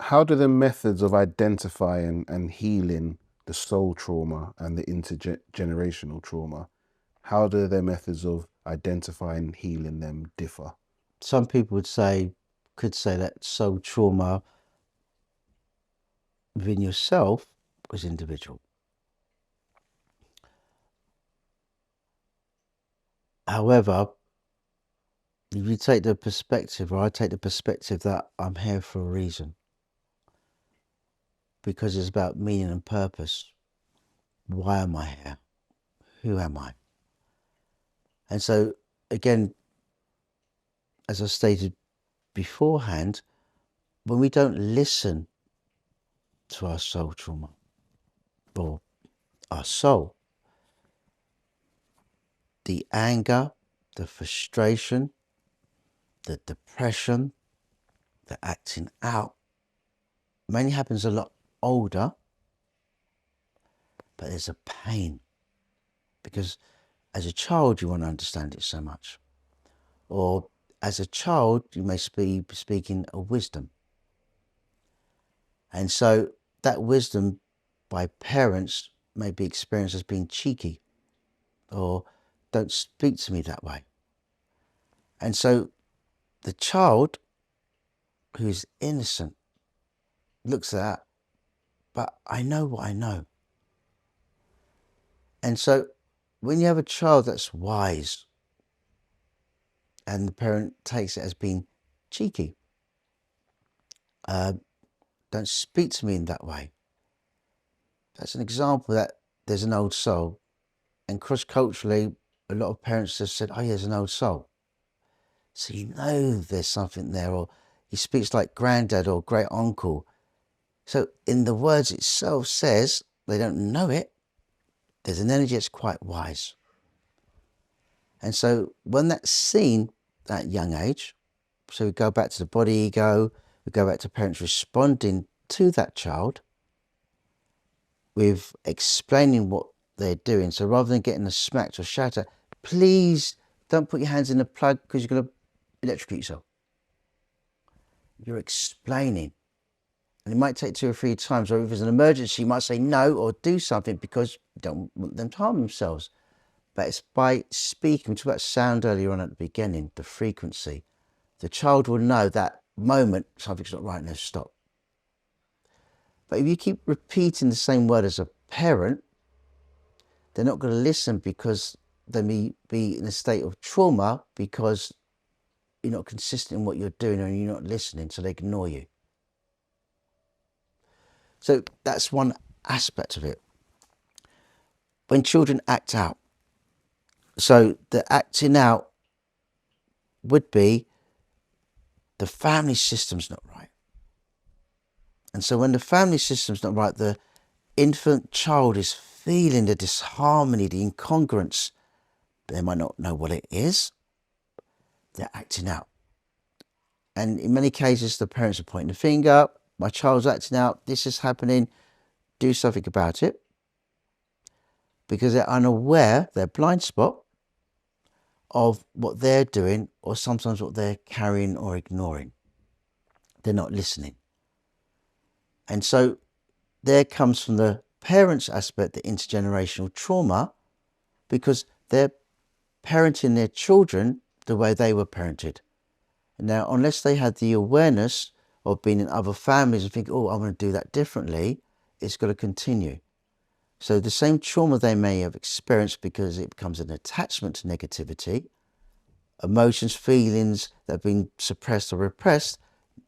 how do the methods of identifying and healing the soul trauma and the intergenerational trauma, how do their methods of identifying and healing them differ? Some people could say that soul trauma within yourself was individual. However, if you take the perspective, or I take the perspective that I'm here for a reason, because it's about meaning and purpose. Why am I here? Who am I? And so, again, as I stated beforehand, when we don't listen to our soul trauma or our soul, the anger, the frustration, the depression, the acting out mainly happens a lot older, but there's a pain because as a child you want to understand it so much, or as a child you may be speaking a wisdom, and so that wisdom by parents may be experienced as being cheeky or don't speak to me that way. And so the child who's innocent looks at that, but I know what I know. And so when you have a child that's wise and the parent takes it as being cheeky, don't speak to me in that way. That's an example that there's an old soul. And cross-culturally, a lot of parents have said, oh, yeah, there's an old soul. So you know there's something there, or he speaks like granddad or great uncle. So in the words itself says, they don't know it, there's an energy that's quite wise. And so when that's seen at that young age, so we go back to the body ego, we go back to parents responding to that child with explaining what they're doing. So rather than getting a smacked or shout at, please don't put your hands in the plug because you're going to electrocute yourself. You're explaining. And it might take 2 or 3 times, or if there's an emergency, you might say no or do something because you don't want them to harm themselves. But it's by speaking, we talked about sound earlier on at the beginning, the frequency. The child will know that moment something's not right and they'll stop. But if you keep repeating the same word as a parent, they're not going to listen because they may be in a state of trauma because you're not consistent in what you're doing and you're not listening, so they ignore you. So that's one aspect of it. When children act out, so the acting out would be the family system's not right. And so when the family system's not right, the infant child is feeling the disharmony, the incongruence. They might not know what it is. They're acting out. And in many cases, the parents are pointing the finger. My child's acting out. This is happening. Do something about it. Because they're unaware, their blind spot, of what they're doing or sometimes what they're carrying or ignoring. They're not listening. And so there comes from the parents' aspect the intergenerational trauma, because they're parenting their children the way they were parented. Now, unless they had the awareness of being in other families and think, oh, I want to do that differently, it's got to continue. So the same trauma they may have experienced because it becomes an attachment to negativity, emotions, feelings that have been suppressed or repressed,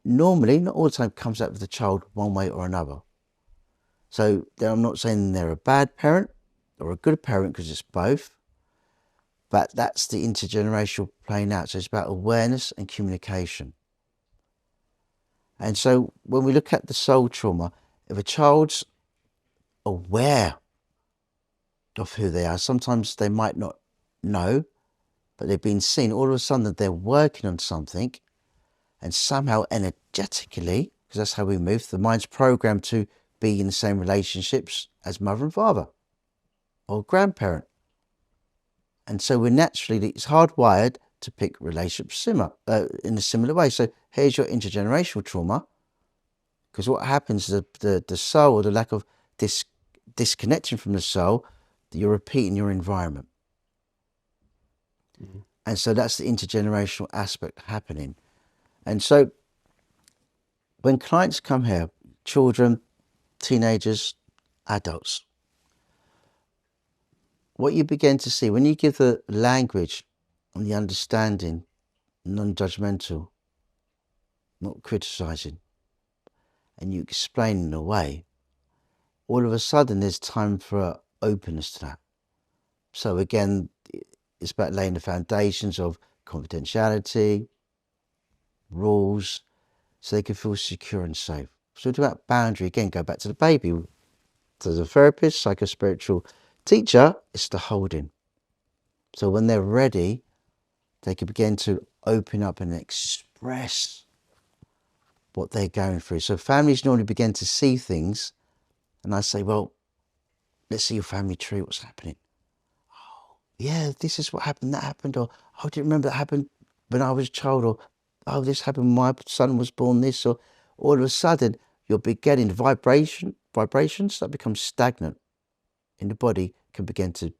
normally, not all the time, comes out with the child one way or another. So I'm not saying they're a bad parent or a good parent, because it's both, but that's the intergenerational playing out. So it's about awareness and communication. And so when we look at the soul trauma, if a child's aware of who they are, sometimes they might not know, but they've been seen, all of a sudden they're working on something, and somehow energetically, because that's how we move, the mind's programmed to be in the same relationships as mother and father or grandparent. And so we're naturally, it's hardwired to pick relationships in a similar way. So here's your intergenerational trauma, Because what happens, the soul, or the lack of disconnection from the soul, you're repeating your environment. Mhm. And so that's the intergenerational aspect happening. And so when clients come here, children, teenagers, adults, what you begin to see when you give the language and the understanding, non-judgmental, not criticizing, and you explain in a way, all of a sudden there's time for openness to that. So again, it's about laying the foundations of confidentiality, rules, so they can feel secure and safe. So it's about boundary. Again, go back to the baby. So as a therapist, psychospiritual teacher, it's the holding. So when they're ready, they can begin to open up and express what they're going through. So families normally begin to see things, and I say, well, let's see your family tree, what's happening. Yeah, this is what happened, that happened, or oh, do you remember that happened when I was a child, or oh, this happened when my son was born, this, or all of a sudden you're beginning vibrations that become stagnant in the body can begin to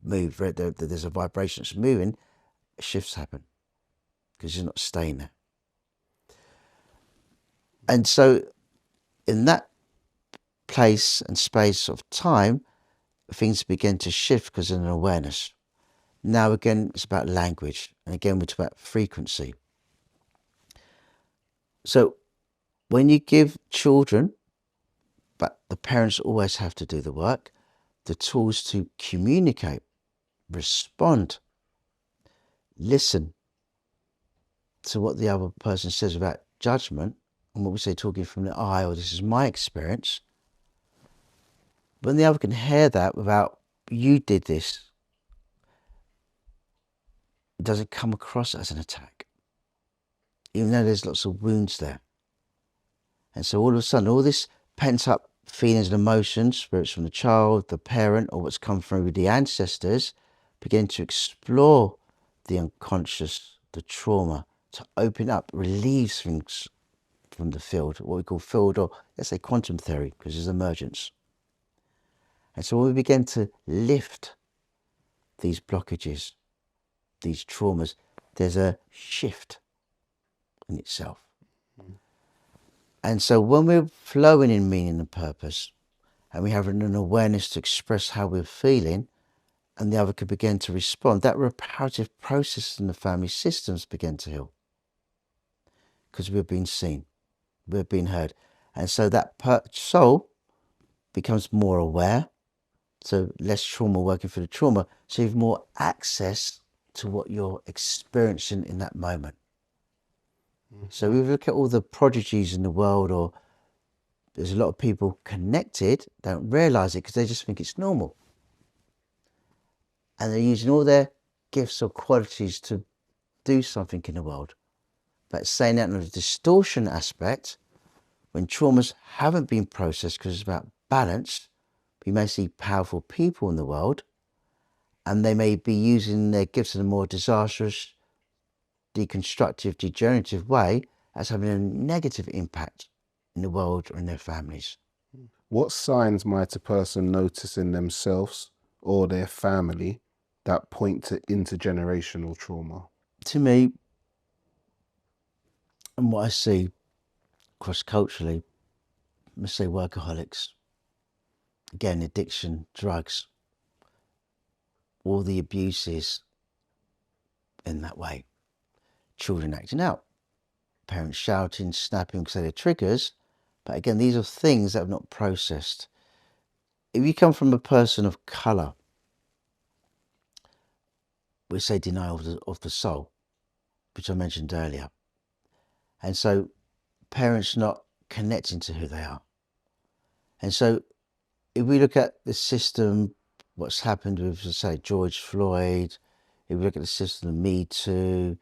move. There's a vibration that's moving, shifts happen because you're not staying there. And so in that place and space of time, things begin to shift because of an awareness. Now again, it's about language, and again, we're talking about frequency. So when you give children, but the parents always have to do the work, the tools to communicate, respond, listen to what the other person says without judgment, and what we say talking from the I, or this is my experience. When the other can hear that without, you did this, it doesn't come across as an attack, even though there's lots of wounds there. And so all of a sudden, all this pent up feelings and emotions, whether it's from the child, the parent, or what's come from the ancestors, begin to explore the unconscious, the trauma, to open up, relieves things from the field, what we call field, or let's say quantum theory, because there's emergence. And so when we begin to lift these blockages, these traumas, there's a shift in itself. And so when we're flowing in meaning and purpose, and we have an awareness to express how we're feeling, and the other could begin to respond, that reparative process in the family systems begin to heal. Because we've been seen, we've been heard. And so that soul becomes more aware, so less trauma working for the trauma, so you have more access to what you're experiencing in that moment. Mm-hmm. So we look at all the prodigies in the world, or there's a lot of people connected, don't realize it because they just think it's normal. And they're using all their gifts or qualities to do something in the world. But saying that in a distortion aspect, when traumas haven't been processed because it's about balance, we may see powerful people in the world, and they may be using their gifts in a more disastrous, deconstructive, degenerative way as having a negative impact in the world or in their families. What signs might a person notice in themselves or their family that point to intergenerational trauma? To me, and what I see cross-culturally, let's say workaholics, again, addiction, drugs, all the abuses in that way. Children acting out, parents shouting, snapping because they're triggers. But again, these are things that have not processed. If you come from a person of colour, we say denial of the soul, which I mentioned earlier. And so parents not connecting to who they are. And so if we look at the system, what's happened with, say, George Floyd, if we look at the system of Me Too,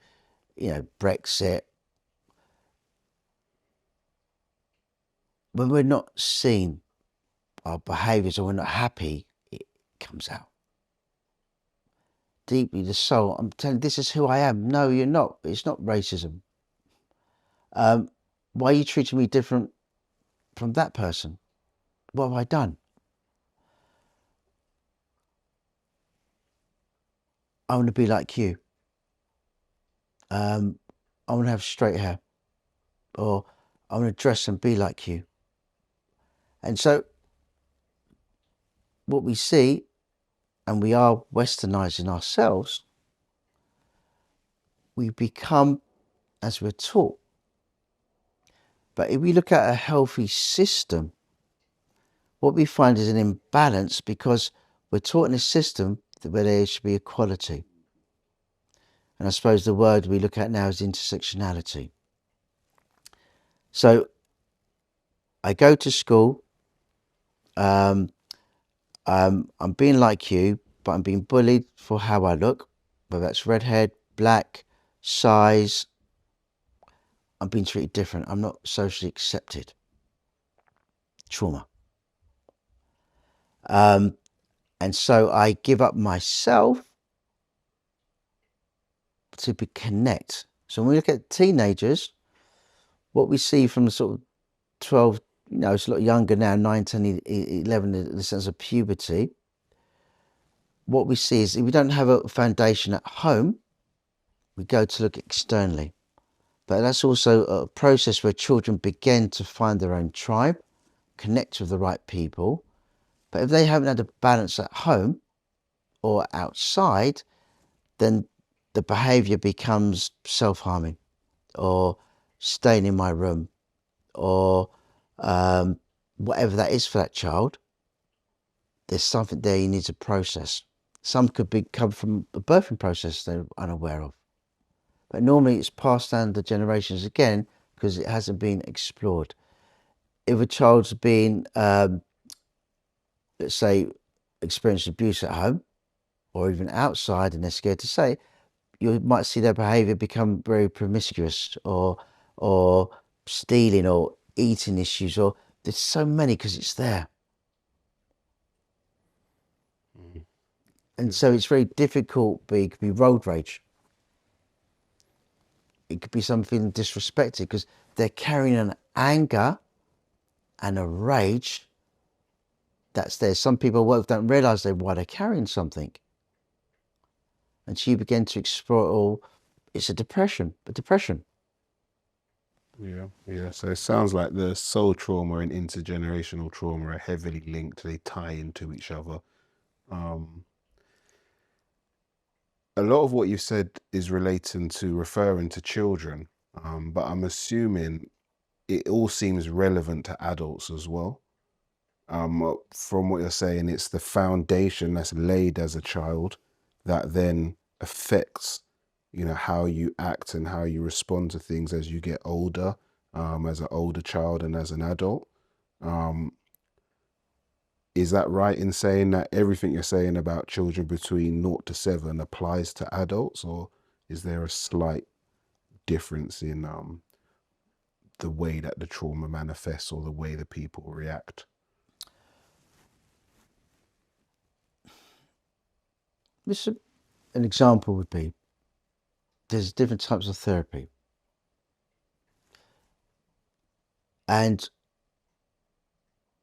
Brexit, when we're not seeing our behaviours or we're not happy, it comes out. Deeply, the soul, I'm telling you, this is who I am. No, you're not. It's not racism. Why are you treating me different from that person. What have I done? I want to be like you. I want to have straight hair, or I want to dress and be like you. And so what we see, and we are westernizing ourselves, we become as we're taught. But if we look at a healthy system, what we find is an imbalance, because we're taught in a system where there should be equality. And I suppose the word we look at now is intersectionality. So I go to school, I'm being like you, but I'm being bullied for how I look, whether that's redhead, black, size. I'm being treated different. I'm not socially accepted. Trauma. And so I give up myself to connect. So when we look at teenagers, what we see from the sort of 12, it's a lot younger now, 9, 10, 11, in the sense of puberty. What we see is if we don't have a foundation at home, we go to look externally. But that's also a process where children begin to find their own tribe, connect with the right people. But if they haven't had a balance at home or outside, then the behavior becomes self-harming, or staying in my room, or whatever that is for that child. There's something there you need to process. Some could come from a birthing process they're unaware of. But normally it's passed down the generations again because it hasn't been explored. If a child's been, let's say, experienced abuse at home or even outside and they're scared to say, you might see their behavior become very promiscuous, or stealing, or eating issues, or there's so many because it's there. And so it's very difficult. But it could be road rage. It could be something disrespected because they're carrying an anger and a rage that's there. Some people don't realize why they're carrying something. And so you begin to explore it all. It's a depression. Yeah. So it sounds like the soul trauma and intergenerational trauma are heavily linked. They tie into each other. A lot of what you said is relating to referring to children, but I'm assuming it all seems relevant to adults as well. From what you're saying, it's the foundation that's laid as a child that then affects, how you act and how you respond to things as you get older, as an older child and as an adult. Is that right in saying that everything you're saying about children between 0 to 7 applies to adults, or is there a slight difference in the way that the trauma manifests or the way the people react? An example would be, there's different types of therapy. And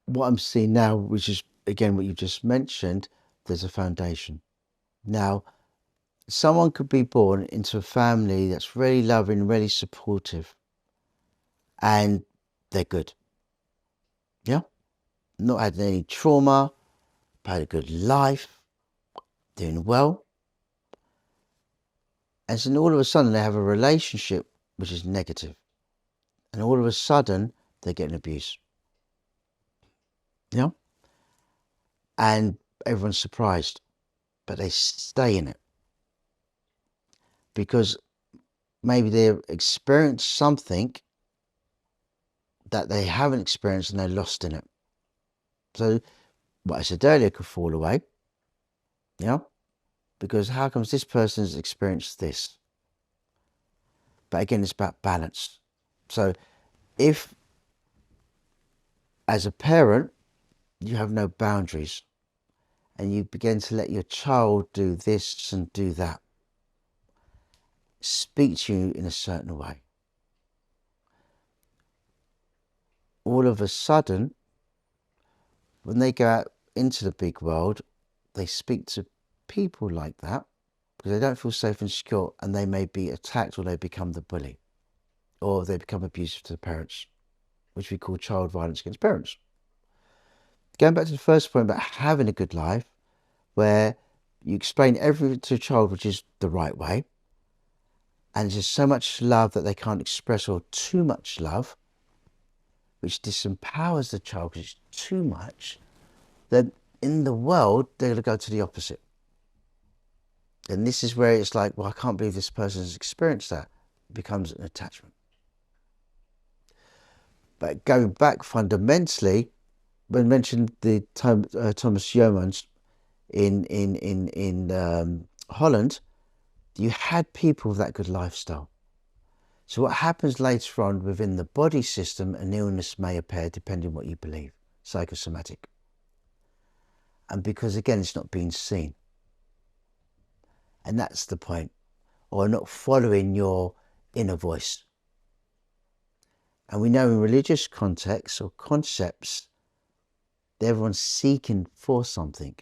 what I'm seeing now, which is, again, what you just mentioned, there's a foundation. Now, someone could be born into a family that's really loving, really supportive, and they're good. Yeah? Not had any trauma, had a good life, doing well. And then all of a sudden they have a relationship which is negative. And all of a sudden they're getting abuse. Yeah? And everyone's surprised, but they stay in it because maybe they've experienced something that they haven't experienced and they're lost in it. So what I said earlier could fall away. Yeah? Because how comes this person has experienced this? But again, it's about balance. So if, as a parent, you have no boundaries and you begin to let your child do this and do that, speak to you in a certain way, all of a sudden, when they go out into the big world, they speak to people like that because they don't feel safe and secure, and they may be attacked, or they become the bully, or they become abusive to the parents, which we call child violence against parents. Going back to the first point about having a good life, where you explain everything to a child which is the right way, and there's just so much love that they can't express, or too much love, which disempowers the child because it's too much, then in the world, they're going to go to the opposite. And this is where it's like, well, I can't believe this person has experienced that. It becomes an attachment. But going back fundamentally, when I mentioned the Thomas Yeomans in Holland, you had people with that good lifestyle. So what happens later on within the body system, an illness may appear depending on what you believe, psychosomatic. And because again, it's not being seen. And that's the point. Or not following your inner voice. And we know in religious contexts or concepts, everyone's seeking for something.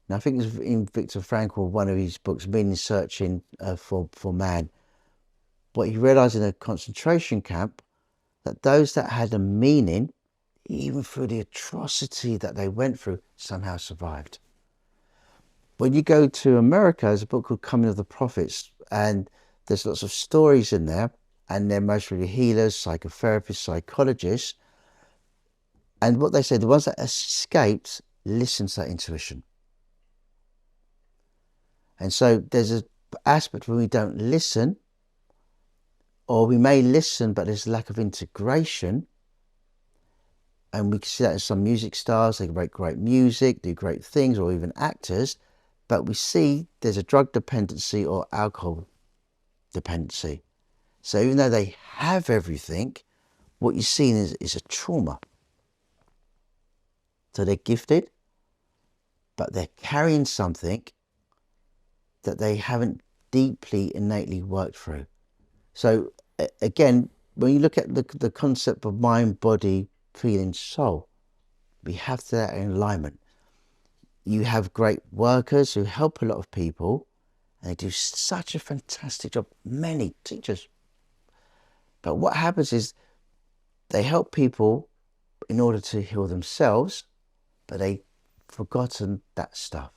Now, I think it's in Viktor Frankl, one of his books, Meaning Searching for Man, what he realized in a concentration camp, that those that had a meaning, even through the atrocity that they went through, somehow survived. When you go to America, there's a book called Coming of the Prophets, and there's lots of stories in there, and they're mostly healers, psychotherapists, psychologists. And what they say, the ones that escaped, listen to that intuition. And so there's an aspect where we don't listen, or we may listen, but there's a lack of integration. And we can see that in some music stars. They write great music, do great things, or even actors. But we see there's a drug dependency or alcohol dependency. So even though they have everything, what you're seeing is a trauma. So they're gifted, but they're carrying something that they haven't deeply, innately worked through. So again, when you look at the concept of mind, body, feeling, soul, we have that in alignment. You have great workers who help a lot of people, and they do such a fantastic job, many teachers. But what happens is they help people in order to heal themselves, but they've forgotten that stuff.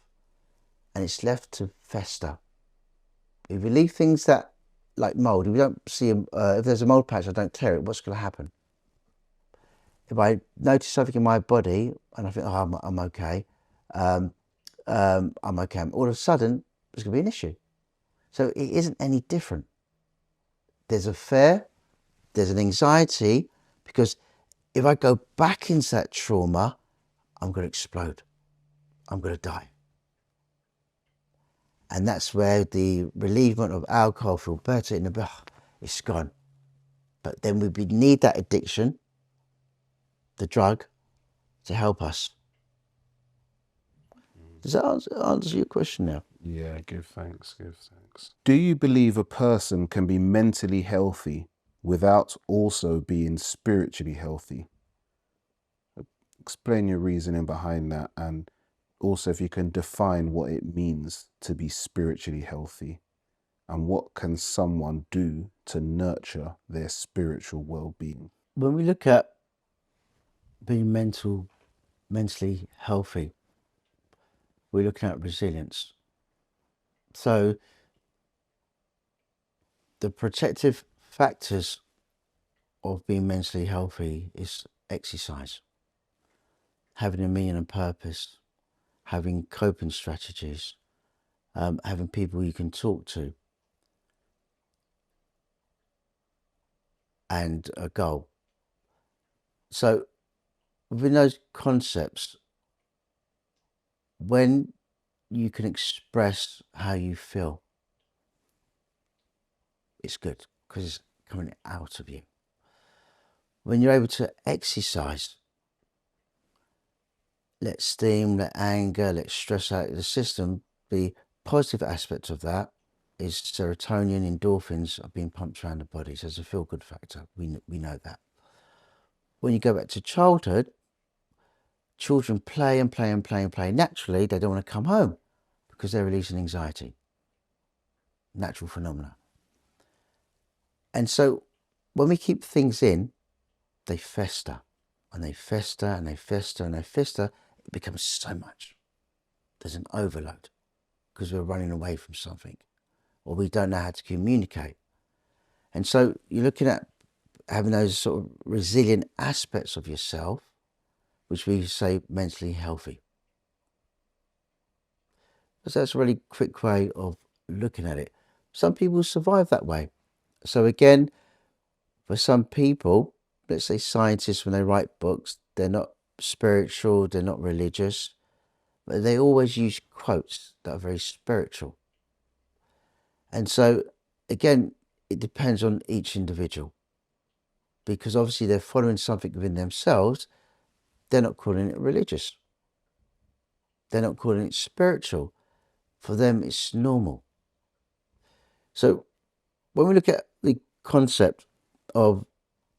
And it's left to fester. If we leave things that, like mold, if we don't see them, if there's a mold patch, I don't tear it, what's going to happen? If I notice something in my body and I think, oh, I'm okay, I'm okay, all of a sudden, there's going to be an issue. So it isn't any different. There's a fear, there's an anxiety, because if I go back into that trauma, I'm going to explode. I'm going to die. And that's where the relievement of alcohol, feel better, it's gone. But then we need that addiction, the drug, to help us. Does that answer your question now? Yeah, give thanks. Do you believe a person can be mentally healthy without also being spiritually healthy? Explain your reasoning behind that, and also if you can define what it means to be spiritually healthy, and what can someone do to nurture their spiritual well-being? When we look at being mentally healthy, we're looking at resilience. So the protective factors of being mentally healthy is exercise, having a meaning and purpose, having coping strategies, having people you can talk to, and a goal. So within those concepts, when you can express how you feel, it's good because it's coming out of you. When you're able to exercise, let steam, let anger, let stress out of the system, the positive aspect of that is serotonin, endorphins are being pumped around the body. So it's a feel-good factor. We know that. when you go back to childhood, children play and play and play and play. Naturally, they don't want to come home because they're releasing anxiety. Natural phenomena. And so when we keep things in, they fester and they fester and they fester and they fester. It becomes so much. There's an overload because we're running away from something or we don't know how to communicate. And so you're looking at having those sort of resilient aspects of yourself, which we say mentally healthy. So that's a really quick way of looking at it. Some people survive that way. So again, for some people, let's say scientists, when they write books, they're not spiritual, they're not religious, but they always use quotes that are very spiritual. And so, again, it depends on each individual because obviously they're following something within themselves. They're not calling it religious. They're not calling it spiritual. For them, it's normal. So when we look at the concept of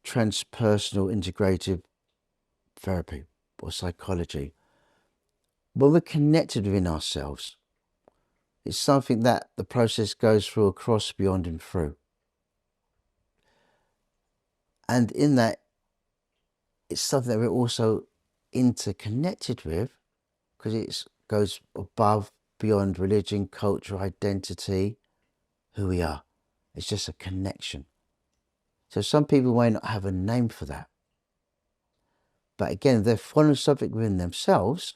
transpersonal integrative therapy or psychology, when we're connected within ourselves, it's something that the process goes through across, beyond and through. And in that, it's something that we're also interconnected with because it goes above, beyond religion, culture, identity, who we are. It's just a connection. So some people may not have a name for that. But again, they're following something within themselves.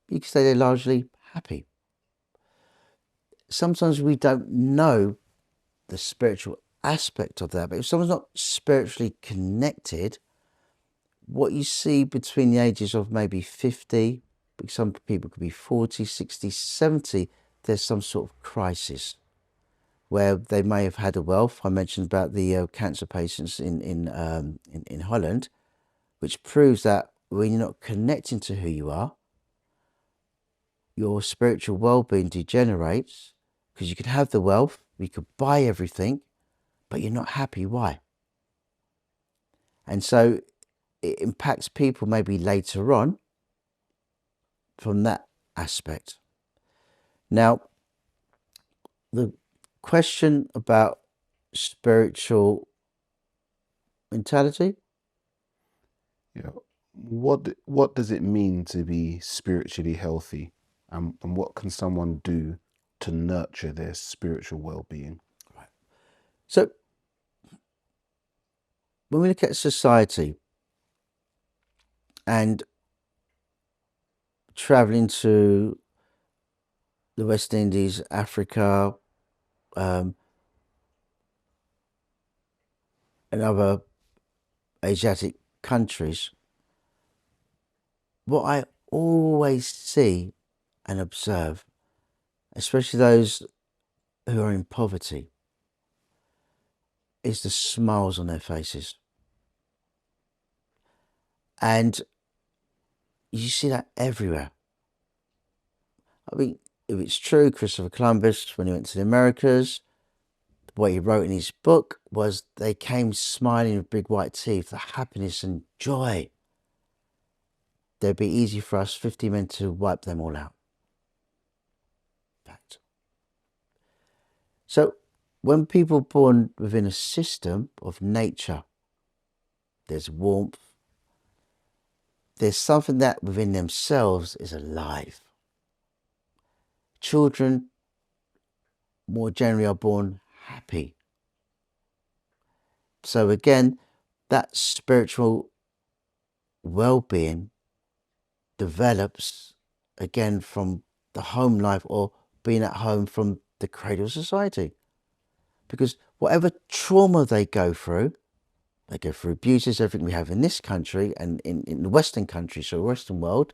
You could say they're largely happy. Sometimes we don't know the spiritual aspect of that, but if someone's not spiritually connected, what you see between the ages of maybe 50, some people could be 40, 60, 70, there's some sort of crisis where they may have had a wealth. I mentioned about the cancer patients in Holland, which proves that when you're not connecting to who you are, your spiritual well-being degenerates because you could have the wealth, you could buy everything, but you're not happy. Why? And so it impacts people maybe later on from that aspect. Now, the question about spiritual mentality. Yeah. What does it mean to be spiritually healthy? And what can someone do to nurture their spiritual well-being? Right. So when we look at society and traveling to the West Indies, Africa, and other Asiatic countries, what I always see and observe, especially those who are in poverty, is the smiles on their faces. And you see that everywhere. I mean, if it's true, Christopher Columbus, when he went to the Americas, what he wrote in his book was they came smiling with big white teeth, the happiness and joy. It'd be easy for us 50 men to wipe them all out. Fact. So when people are born within a system of nature, there's warmth, there's something that within themselves is alive. Children more generally are born happy. So again, that spiritual well-being develops again from the home life or being at home from the cradle of society. Because whatever trauma they go through abuses, everything we have in this country and in the Western countries, so Western world,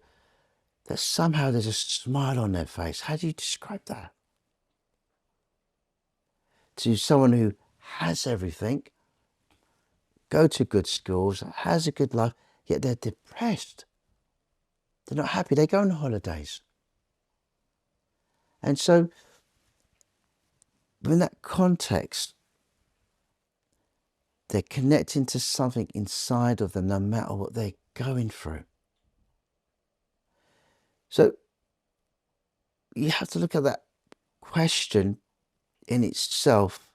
that somehow there's a smile on their face. How do you describe that? To someone who has everything, go to good schools, has a good life, yet they're depressed. They're not happy. They go on holidays. And so, in that context, they're connecting to something inside of them no matter what they're going through. So you have to look at that question in itself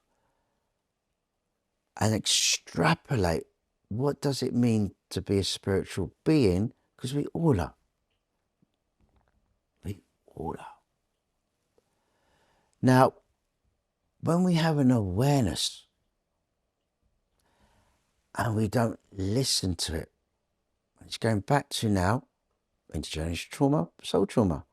and extrapolate, what does it mean to be a spiritual being? Because we all are. We all are. Now, when we have an awareness and we don't listen to it, it's going back to now intergenerational trauma, soul trauma,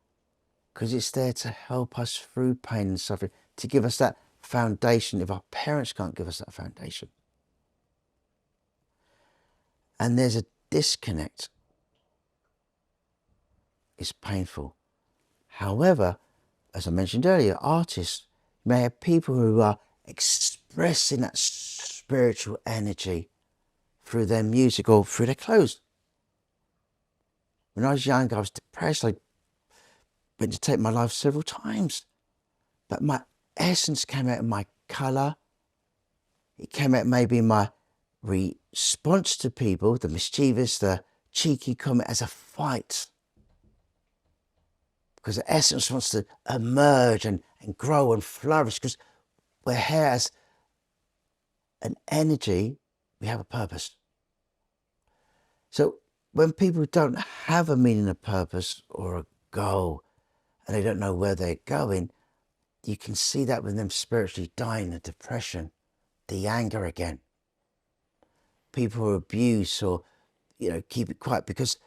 because it's there to help us through pain and suffering, to give us that foundation if our parents can't give us that foundation. And there's a disconnect. It's painful. However, as I mentioned earlier, artists may have people who are expressing that spiritual energy through their music or through their clothes. When I was young, I was depressed. I went to take my life several times. But my essence came out in my colour. It came out maybe in my response to people, the mischievous, the cheeky comment, as a fight. Because the essence wants to emerge and grow and flourish. Because we're here as an energy, we have a purpose. So when people don't have a meaning, a purpose, or a goal, and they don't know where they're going, you can see that with them spiritually dying, the depression, the anger again. People who abuse or, keep it quiet because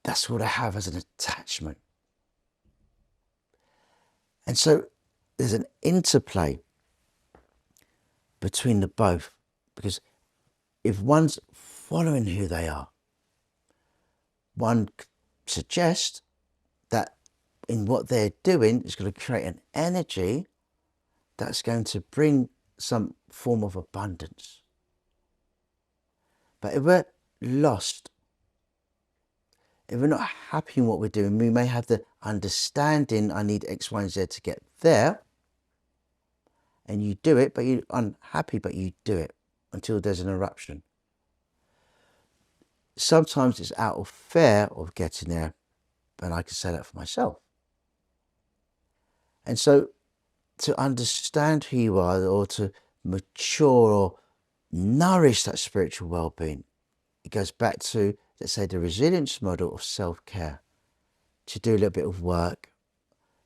that's what they have as an attachment. And so there's an interplay between the both, because if one's following who they are, one suggests that in what they're doing is going to create an energy that's going to bring some form of abundance. But if we're lost, if we're not happy in what we're doing, we may have the understanding, I need X, Y, and Z to get there. And you do it, but you're unhappy, but you do it until there's an eruption. Sometimes it's out of fear of getting there, and I can say that for myself. And so to understand who you are, or to mature or nourish that spiritual well-being, it goes back to, let's say, the resilience model of self-care. To do a little bit of work,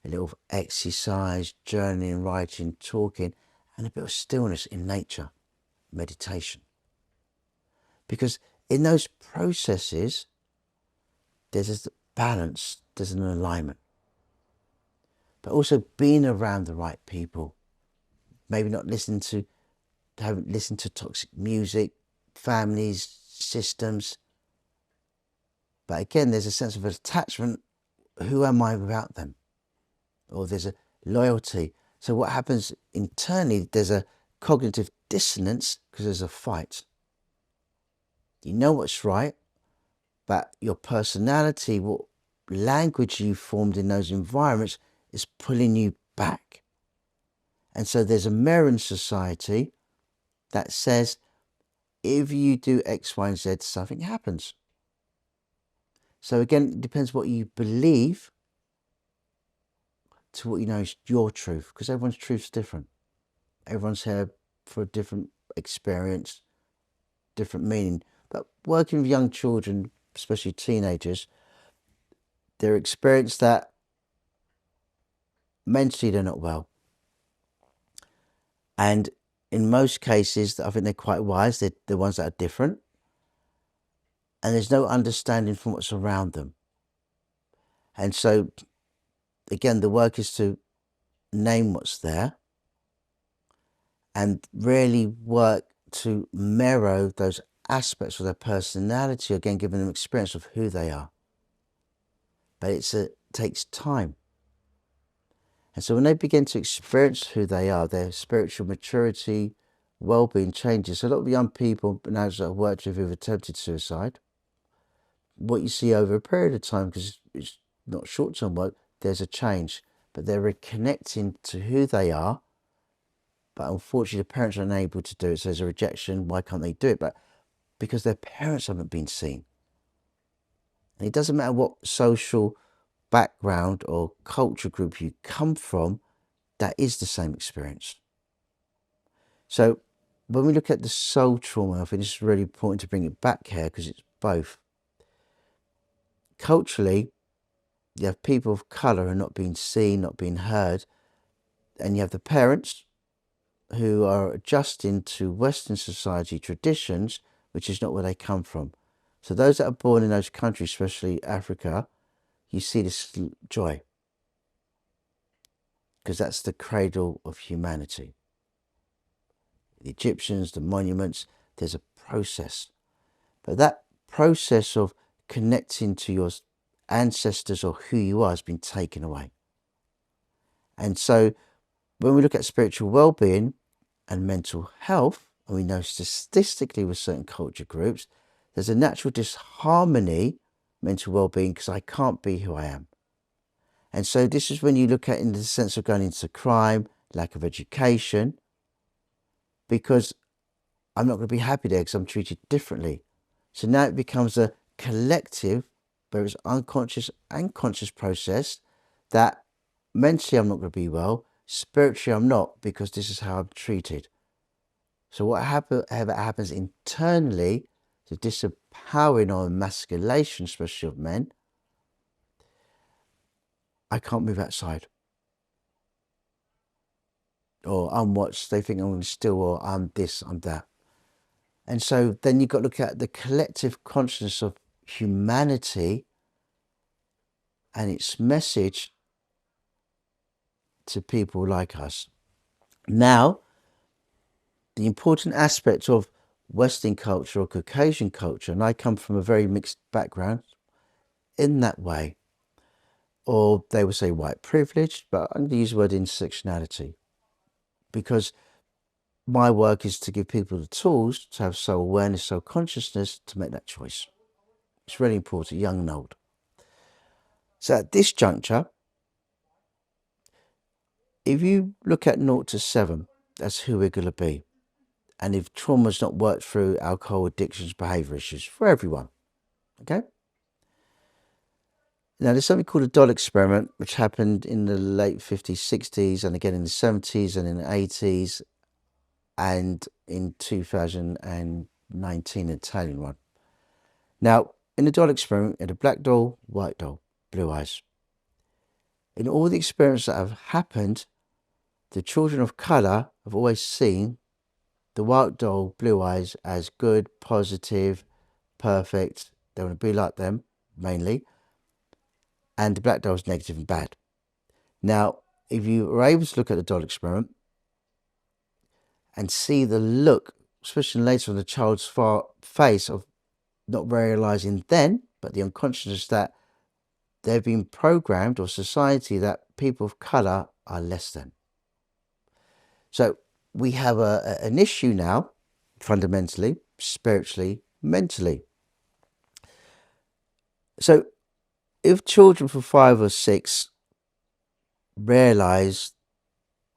a little exercise, journaling, writing, talking, and a bit of stillness in nature, meditation. Because in those processes, there's a balance, there's an alignment. But also being around the right people, maybe not haven't listened to toxic music, families, systems. But again, there's a sense of attachment. Who am I without them? Or there's a loyalty. So what happens internally, there's a cognitive dissonance because there's a fight. You know what's right, but your personality, what language you formed in those environments is pulling you back. And so there's a mirror in society that says, if you do X, Y, and Z, something happens. So again, it depends what you believe to what you know is your truth, because everyone's truth's different. Everyone's here for a different experience, different meaning. But working with young children, especially teenagers, they're experienced that mentally they're not well. And in most cases, I think they're quite wise. They're the ones that are different. And there's no understanding from what's around them. And so, again, the work is to name what's there and really work to mirror those aspects of their personality, again, giving them experience of who they are. But it takes time. And so when they begin to experience who they are, their spiritual maturity, well-being changes. So a lot of young people, now that I've worked with, who've attempted suicide, what you see over a period of time, because it's not short-term work, there's a change. But they're reconnecting to who they are but unfortunately the parents are unable to do it. So there's a rejection. Why can't they do it? But because their parents haven't been seen. And it doesn't matter what social background or culture group you come from, that is the same experience. So when we look at the soul trauma, I think it's really important to bring it back here because it's both. Culturally, you have people of colour who are not being seen, not being heard, and you have the parents who are adjusting to Western society traditions, which is not where they come from. So those that are born in those countries, especially Africa, you see this joy because that's the cradle of humanity. The Egyptians, the monuments, there's a process. But that process of connecting to your ancestors or who you are has been taken away. And so when we look at spiritual well-being and mental health, and we know statistically with certain culture groups, there's a natural disharmony, mental well-being, because I can't be who I am. And so this is when you look at in the sense of going into crime, lack of education, because I'm not going to be happy there because I'm treated differently. So now it becomes a collective, where it's unconscious and conscious process that mentally I'm not going to be well, spiritually I'm not because this is how I'm treated. So whatever happens internally, the disempowering or emasculation, especially of men, I can't move outside. Or I'm watched, they think I'm going to steal, or I'm this, I'm that. And so then you've got to look at the collective consciousness of humanity and its message to people like us. Now, the important aspect of Western culture or Caucasian culture, and I come from a very mixed background in that way, or they would say white privilege, but I'm going to use the word intersectionality because my work is to give people the tools to have soul awareness, soul consciousness to make that choice. It's really important, young and old. So at this juncture, if you look at 0 to 7, that's who we're going to be. And if trauma's not worked through, alcohol, addictions, behaviour issues, for everyone, okay? Now, there's something called a doll experiment, which happened in the late 50s, 60s, and again in the 70s and in the 80s, and in 2019, an Italian one. Now, in the doll experiment, you had a black doll, white doll, blue eyes. In all the experiments that have happened, the children of colour have always seen the white doll, blue eyes, as good, positive, perfect. They want to be like them, mainly. And the black doll is negative and bad. Now, if you are able to look at the doll experiment and see the look, especially later on the child's face of not realising then, but the unconsciousness that they've been programmed, or society, that people of colour are less than. So we have an issue now, fundamentally, spiritually, mentally. So if children from 5 or 6 realise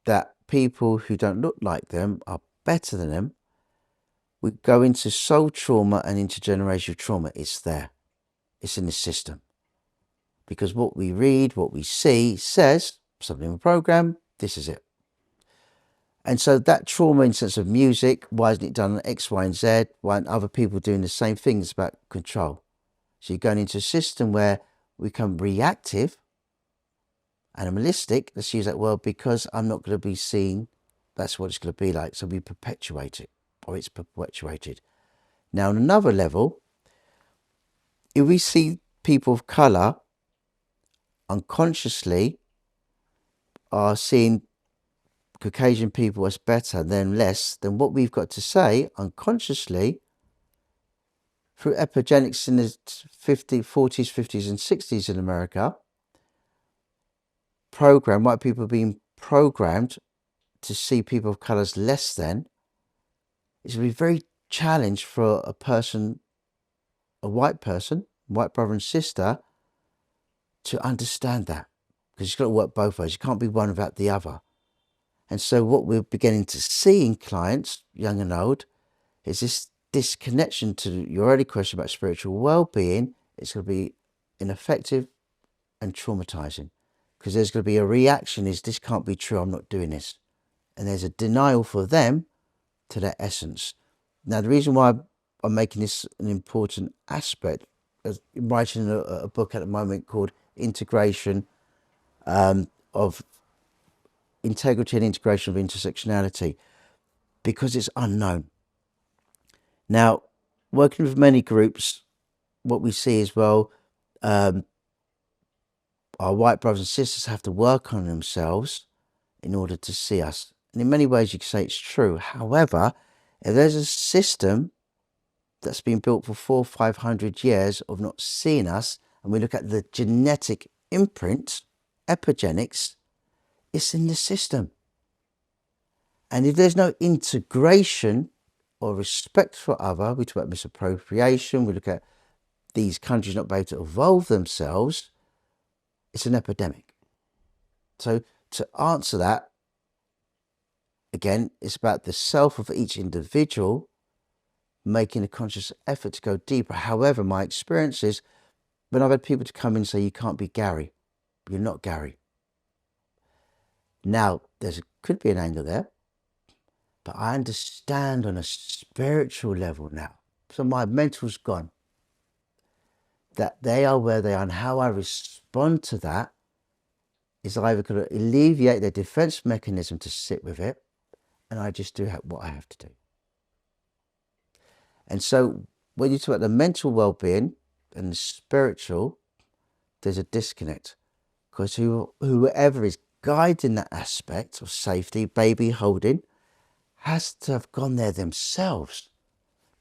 that people who don't look like them are better than them, we go into soul trauma and intergenerational trauma. It's there. It's in the system. Because what we read, what we see says, something in the program, this is it. And so that trauma in sense of music, why isn't it done on X, Y, and Z? Why aren't other people doing the same things about control? So you're going into a system where we become reactive, animalistic, let's use that word, because I'm not going to be seen, that's what it's going to be like. So we perpetuate it, or it's perpetuated. Now, on another level, if we see people of colour unconsciously are seeing Caucasian people as better, then less, then what we've got to say unconsciously through epigenetics in the 40s, 50s and 60s in America, white people being programmed to see people of colour as less than, it's going to be very challenged for a person, a white person, white brother and sister, to understand that. Because it's got to work both ways. You can't be one without the other. And so what we're beginning to see in clients, young and old, is this disconnection to your early question about spiritual well-being. It's going to be ineffective and traumatizing, because there's going to be a reaction is, this can't be true, I'm not doing this. And there's a denial for them to their essence. Now, the reason why I'm making this an important aspect, is I'm writing a book at the moment called Integration of Integrity and Integration of Intersectionality, because it's unknown. Now, working with many groups, what we see is, well, our white brothers and sisters have to work on themselves in order to see us. And in many ways, you can say it's true. However, if there's a system that's been built for 400 or 500 years of not seeing us, and we look at the genetic imprint, epigenetics, it's in the system. And if there's no integration or respect for other, we talk about misappropriation, we look at these countries not being able to evolve themselves, it's an epidemic. So to answer that, again, it's about the self of each individual making a conscious effort to go deeper. However, my experience is, when I've had people to come in and say, you can't be Gary, you're not Gary. Now, could be an angle there, but I understand on a spiritual level now. So my mental's gone. That they are where they are, and how I respond to that is either going to alleviate their defense mechanism to sit with it, and I just do what I have to do. And so when you talk about the mental well-being and the spiritual, there's a disconnect, because whoever is guiding that aspect of safety, baby holding, has to have gone there themselves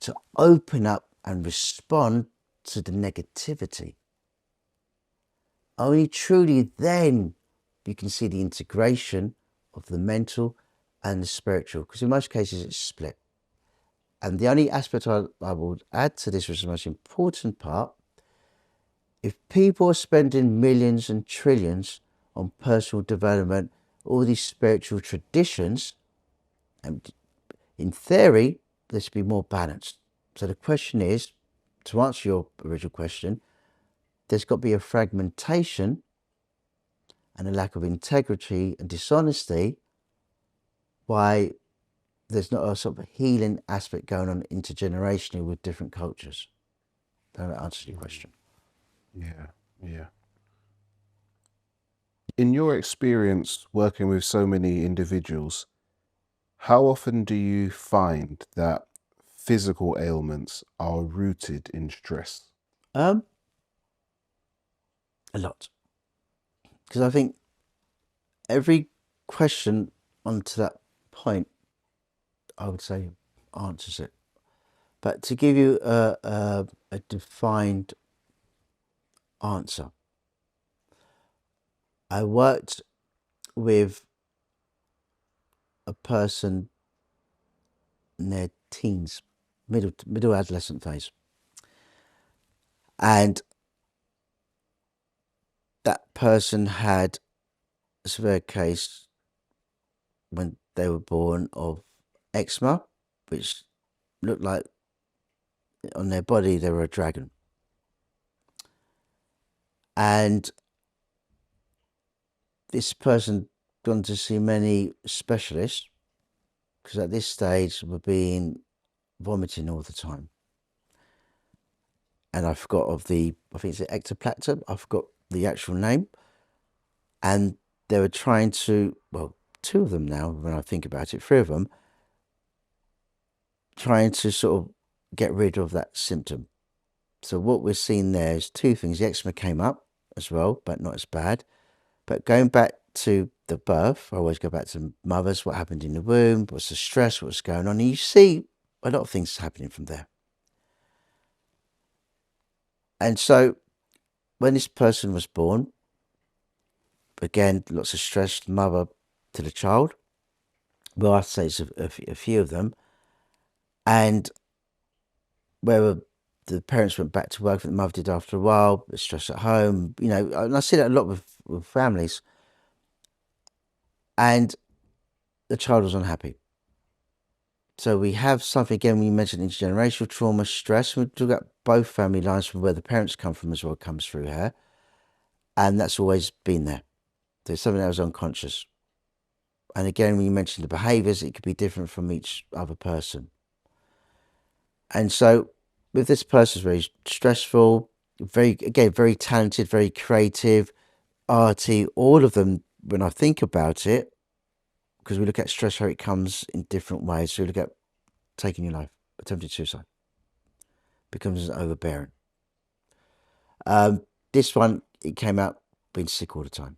to open up and respond to the negativity. Only truly then you can see the integration of the mental and the spiritual, because in most cases it's split. And the only aspect I would add to this, which is the most important part, if people are spending millions and trillions on personal development, all these spiritual traditions, and in theory, there should be more balanced. So the question is, to answer your original question, there's got to be a fragmentation and a lack of integrity and dishonesty, why there's not a sort of healing aspect going on intergenerationally with different cultures. That answers your question. Yeah. In your experience working with so many individuals, how often do you find that physical ailments are rooted in stress? A lot. Because I think every question onto that point, I would say, answers it. But to give you a defined answer, I worked with a person in their teens, middle adolescent phase. And that person had a severe case when they were born of eczema, which looked like on their body they were a dragon. And this person gone to see many specialists, because at this stage were being vomiting all the time. And I forgot I think it's ectoplancton, I forgot the actual name. And they were trying to, well, two of them now, when I think about it, three of them, trying to sort of get rid of that symptom. So what we're seeing there is two things. The eczema came up as well, but not as bad. But going back to the birth, I always go back to mothers, what happened in the womb, what's the stress, what's going on. And you see a lot of things happening from there. And so when this person was born, again, lots of stress, mother to the child. Well, I'd say it's a few of them. And where the parents went back to work, the mother did after a while, the stress at home, and I see that a lot with families. And the child was unhappy. So we have something, again, we mentioned intergenerational trauma, stress. We talk about both family lines from where the parents come from as well, comes through here. And that's always been there. So it's something that was unconscious. And again, when you mentioned the behaviours, it could be different from each other person. And so with this person, it's very stressful, very talented, very creative, arty, all of them, when I think about it, because we look at stress, how it comes in different ways. So we look at taking your life, attempted suicide, becomes overbearing. This one, it came out being sick all the time.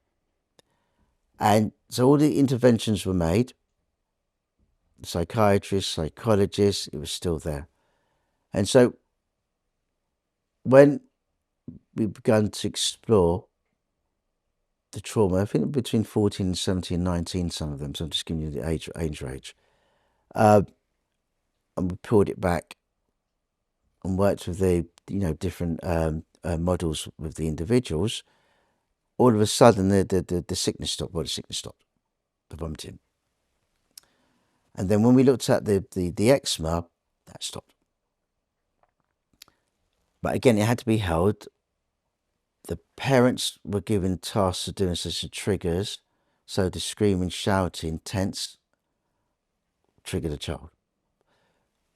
And so all the interventions were made, psychiatrists, psychologists, it was still there. And so when we began to explore the trauma, I think between 14 and 17, 19, some of them, so I'm just giving you the age range. And we pulled it back and worked with the, different models with the individuals. All of a sudden, the sickness stopped. Well, the sickness stopped, the vomiting. And then when we looked at the eczema, that stopped. But again, it had to be held. The parents were given tasks of doing such as triggers. So the screaming, shouting, tense, trigger the child.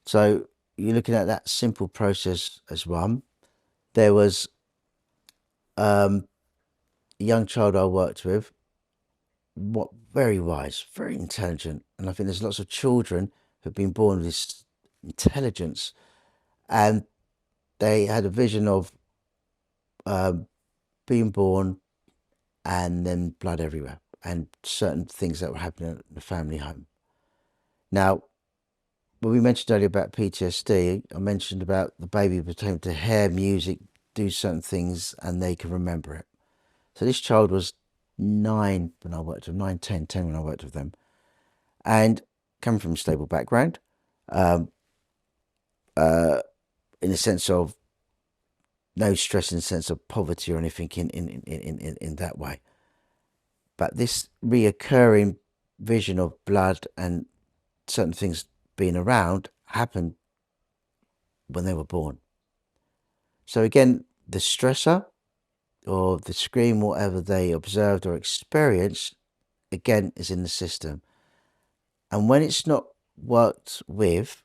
So you're looking at that simple process as one. There was a young child I worked with, very wise, very intelligent. And I think there's lots of children who've been born with this intelligence, and they had a vision of being born and then blood everywhere and certain things that were happening at the family home. Now, when we mentioned earlier about PTSD, I mentioned about the baby pertaining to hear music, do certain things, and they can remember it. So this child was 9 when I worked with them, 9, 10 when I worked with them, and coming from a stable background, in the sense of no stress, in the sense of poverty or anything in that way. But this reoccurring vision of blood and certain things being around happened when they were born. So again, the stressor or the scream, whatever they observed or experienced, again, is in the system. And when it's not worked with,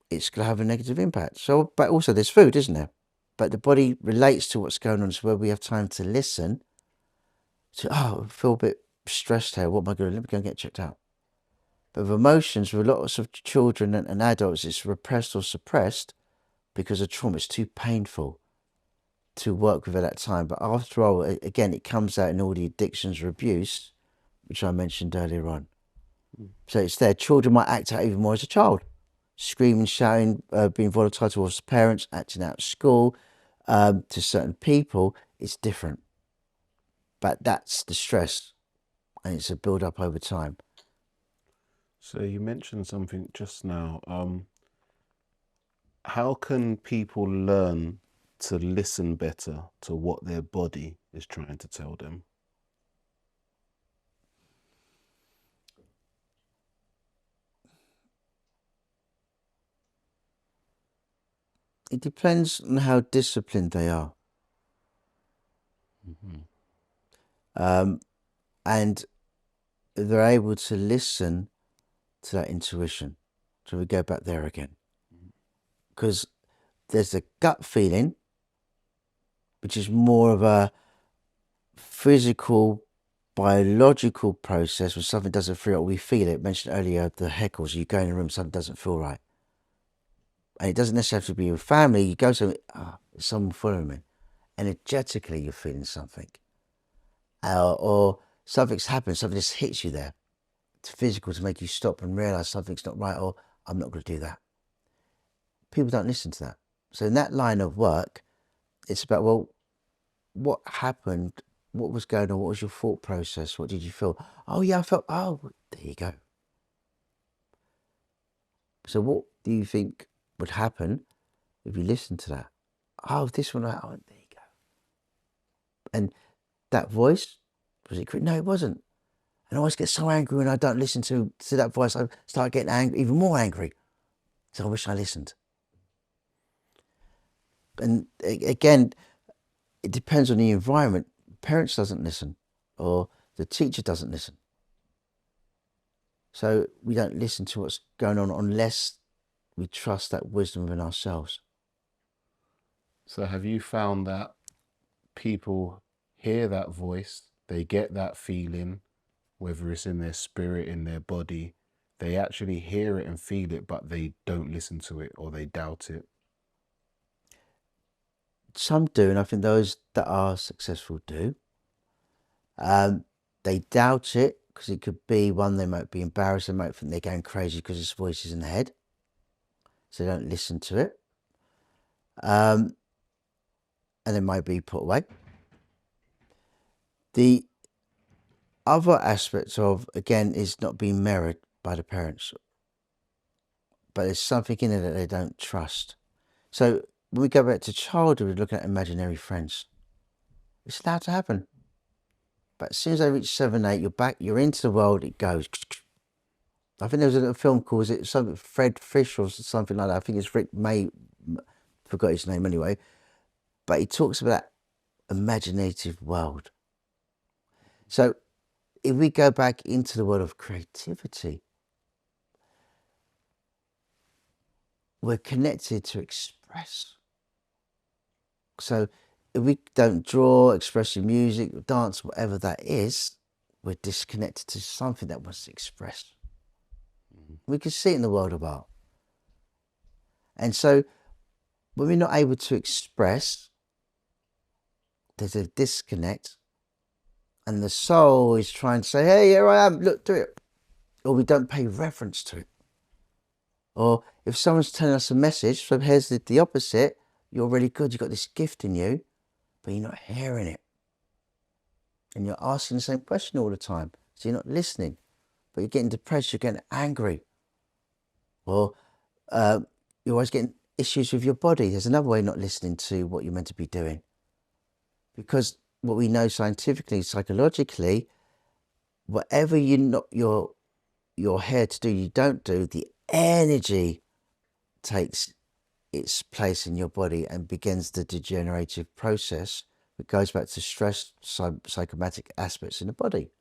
it's going to have a negative impact. So, but also there's food, isn't there? But the body relates to what's going on. So where we have time to listen to, I feel a bit stressed here. What am I going to do? Let me go and get checked out. But with emotions, with lots of children and adults, it's repressed or suppressed because of trauma. It's too painful to work with at that time. But after all, again, it comes out in all the addictions or abuse, which I mentioned earlier on. So it's there. Children might act out even more as a child, screaming, shouting, being volatile towards parents, acting out at school, to certain people. It's different. But that's the stress, and it's a build up over time. So you mentioned something just now. How can people learn to listen better to what their body is trying to tell them? It depends on how disciplined they are. And they're able to listen to that intuition. So we go back there again. Because there's a gut feeling, which is more of a physical, biological process when something doesn't feel right. We feel it. I mentioned earlier the heckles. You go in a room, something doesn't feel right. And it doesn't necessarily have to be your family. You go to someone following me. Energetically, you're feeling something. Or something's happened, something just hits you there. It's physical to make you stop and realize something's not right, or I'm not going to do that. People don't listen to that. So in that line of work, it's about, well, what happened? What was going on? What was your thought process? What did you feel? Oh, yeah, I felt, there you go. So what do you think would happen if you listen to that? Oh, this one, there you go. And that voice, was it? No, it wasn't. And I always get so angry when I don't listen to that voice. I start getting angry, even more angry. So I wish I listened. And again, it depends on the environment. Parents doesn't listen, or the teacher doesn't listen. So we don't listen to what's going on unless we trust that wisdom within ourselves. So have you found that people hear that voice, they get that feeling, whether it's in their spirit, in their body, they actually hear it and feel it, but they don't listen to it or they doubt it? Some do, and I think those that are successful do. They doubt it because it could be, one, they might be embarrassed, they might think they're going crazy because this voice is in the head, so they don't listen to it. And they might be put away. The other aspect of, again, is not being mirrored by the parents, but there's something in it that they don't trust. So when we go back to childhood, we look at imaginary friends. It's allowed to happen. But as soon as they reach 7, 8, you're back, you're into the world, it goes. I think there was a little film called, is it something, Fred Fish or something like that? I think it's Rick May, forgot his name anyway. But he talks about that imaginative world. So if we go back into the world of creativity, we're connected to express. So if we don't draw, express in music, dance, whatever that is, we're disconnected to something that wants to express. We can see it in the world of art. And so when we're not able to express, there's a disconnect, and the soul is trying to say, hey, here I am, look, do it. Or we don't pay reference to it. Or if someone's telling us a message, so here's the opposite, you're really good, you've got this gift in you, but you're not hearing it. And you're asking the same question all the time, so you're not listening. But you're getting depressed, you're getting angry. Or you're always getting issues with your body. There's another way of not listening to what you're meant to be doing. Because what we know scientifically, psychologically, whatever you're here to do, you don't do, the energy takes its place in your body and begins the degenerative process. It goes back to stress, psychosomatic aspects in the body.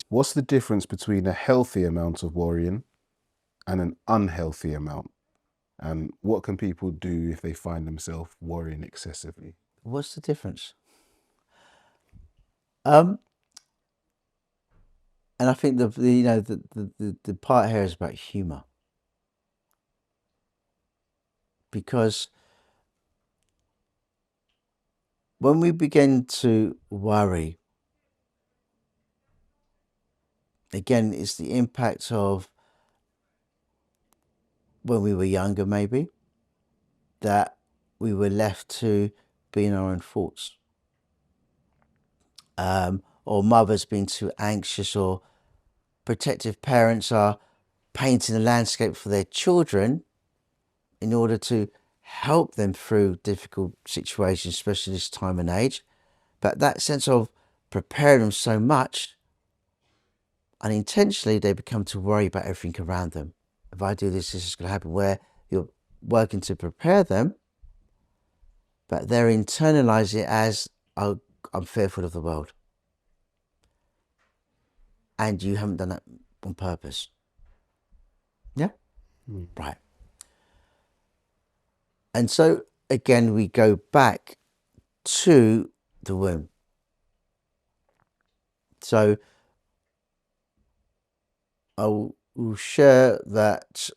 What's the difference between a healthy amount of worrying and an unhealthy amount? And what can people do if they find themselves worrying excessively? What's the difference? And I think the part here is about humor, because when we begin to worry, again, it's the impact of when we were younger, maybe, that we were left to be in our own thoughts. Or mothers being too anxious, or protective parents are painting a landscape for their children in order to help them through difficult situations, especially this time and age. But that sense of preparing them so much, unintentionally, they become to worry about everything around them. If I do this, this is going to happen, where you're working to prepare them, but they're internalizing it as, oh, I'm fearful of the world. And you haven't done that on purpose. Yeah? Right. And so, again, we go back to the womb. So, I will share that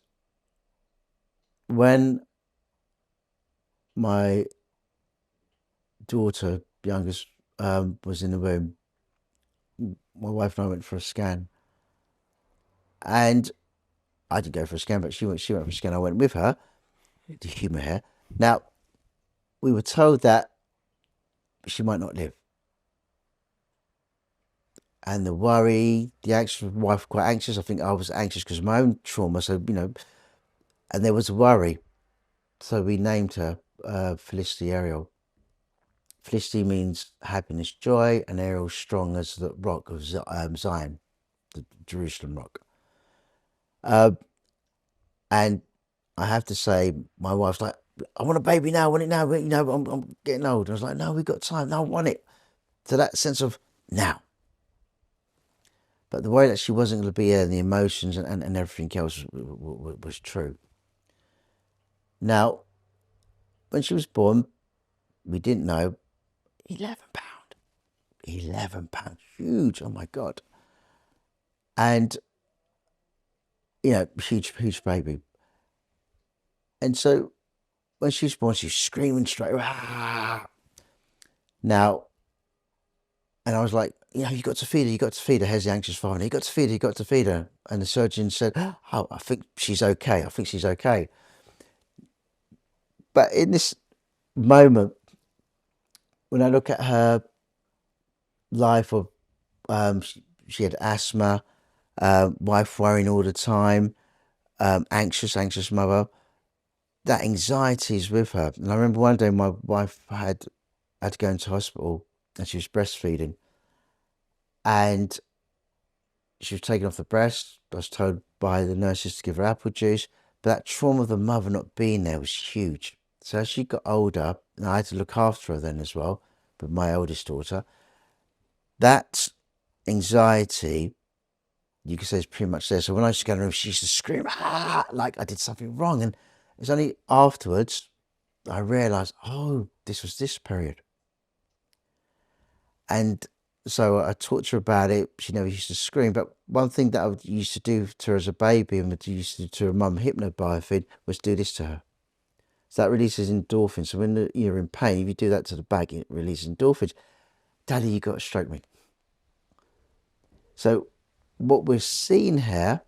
when my daughter, youngest, was in the womb, my wife and I went for a scan. And I didn't go for a scan, but she went for a scan. I went with her, the humour here. Now, we were told that she might not live. And the worry, the anxious, my wife was quite anxious. I think I was anxious because of my own trauma. So, and there was a worry. So we named her Felicity Ariel. Felicity means happiness, joy, and Ariel strong as the rock of Zion, the Jerusalem rock. And I have to say, my wife's like, I want a baby now, I want it now, I'm getting old. I was like, no, we've got time, no, I want it. So that sense of now. But the way that she wasn't going to be there, and the emotions and everything else was true. Now, when she was born, we didn't know, £11. £11, huge, oh my God. And, huge baby. And so when she was born, she was screaming straight away. Ah! Now, and I was like, you got to feed her. Here's the anxious father. You got to feed her. And the surgeon said, oh, I think she's okay. But in this moment, when I look at her life of, she had asthma, wife worrying all the time, anxious mother, that anxiety is with her. And I remember one day my wife had to go into hospital and she was breastfeeding. And she was taken off the breast. I was told by the nurses to give her apple juice. But that trauma of the mother not being there was huge. So as she got older, and I had to look after her then as well, with my eldest daughter, that anxiety, you could say, is pretty much there. So when I used to go in the room, she used to scream, like I did something wrong. And it was only afterwards I realised, oh, this was this period. And so I talked to her about it. She never used to scream. But one thing that I used to do to her as a baby, and used to do to her mum, hypnobiofeed, was do this to her. So that releases endorphins. So when you're in pain, if you do that to the back, it releases endorphins. Daddy, you got to stroke me. So what we're seeing here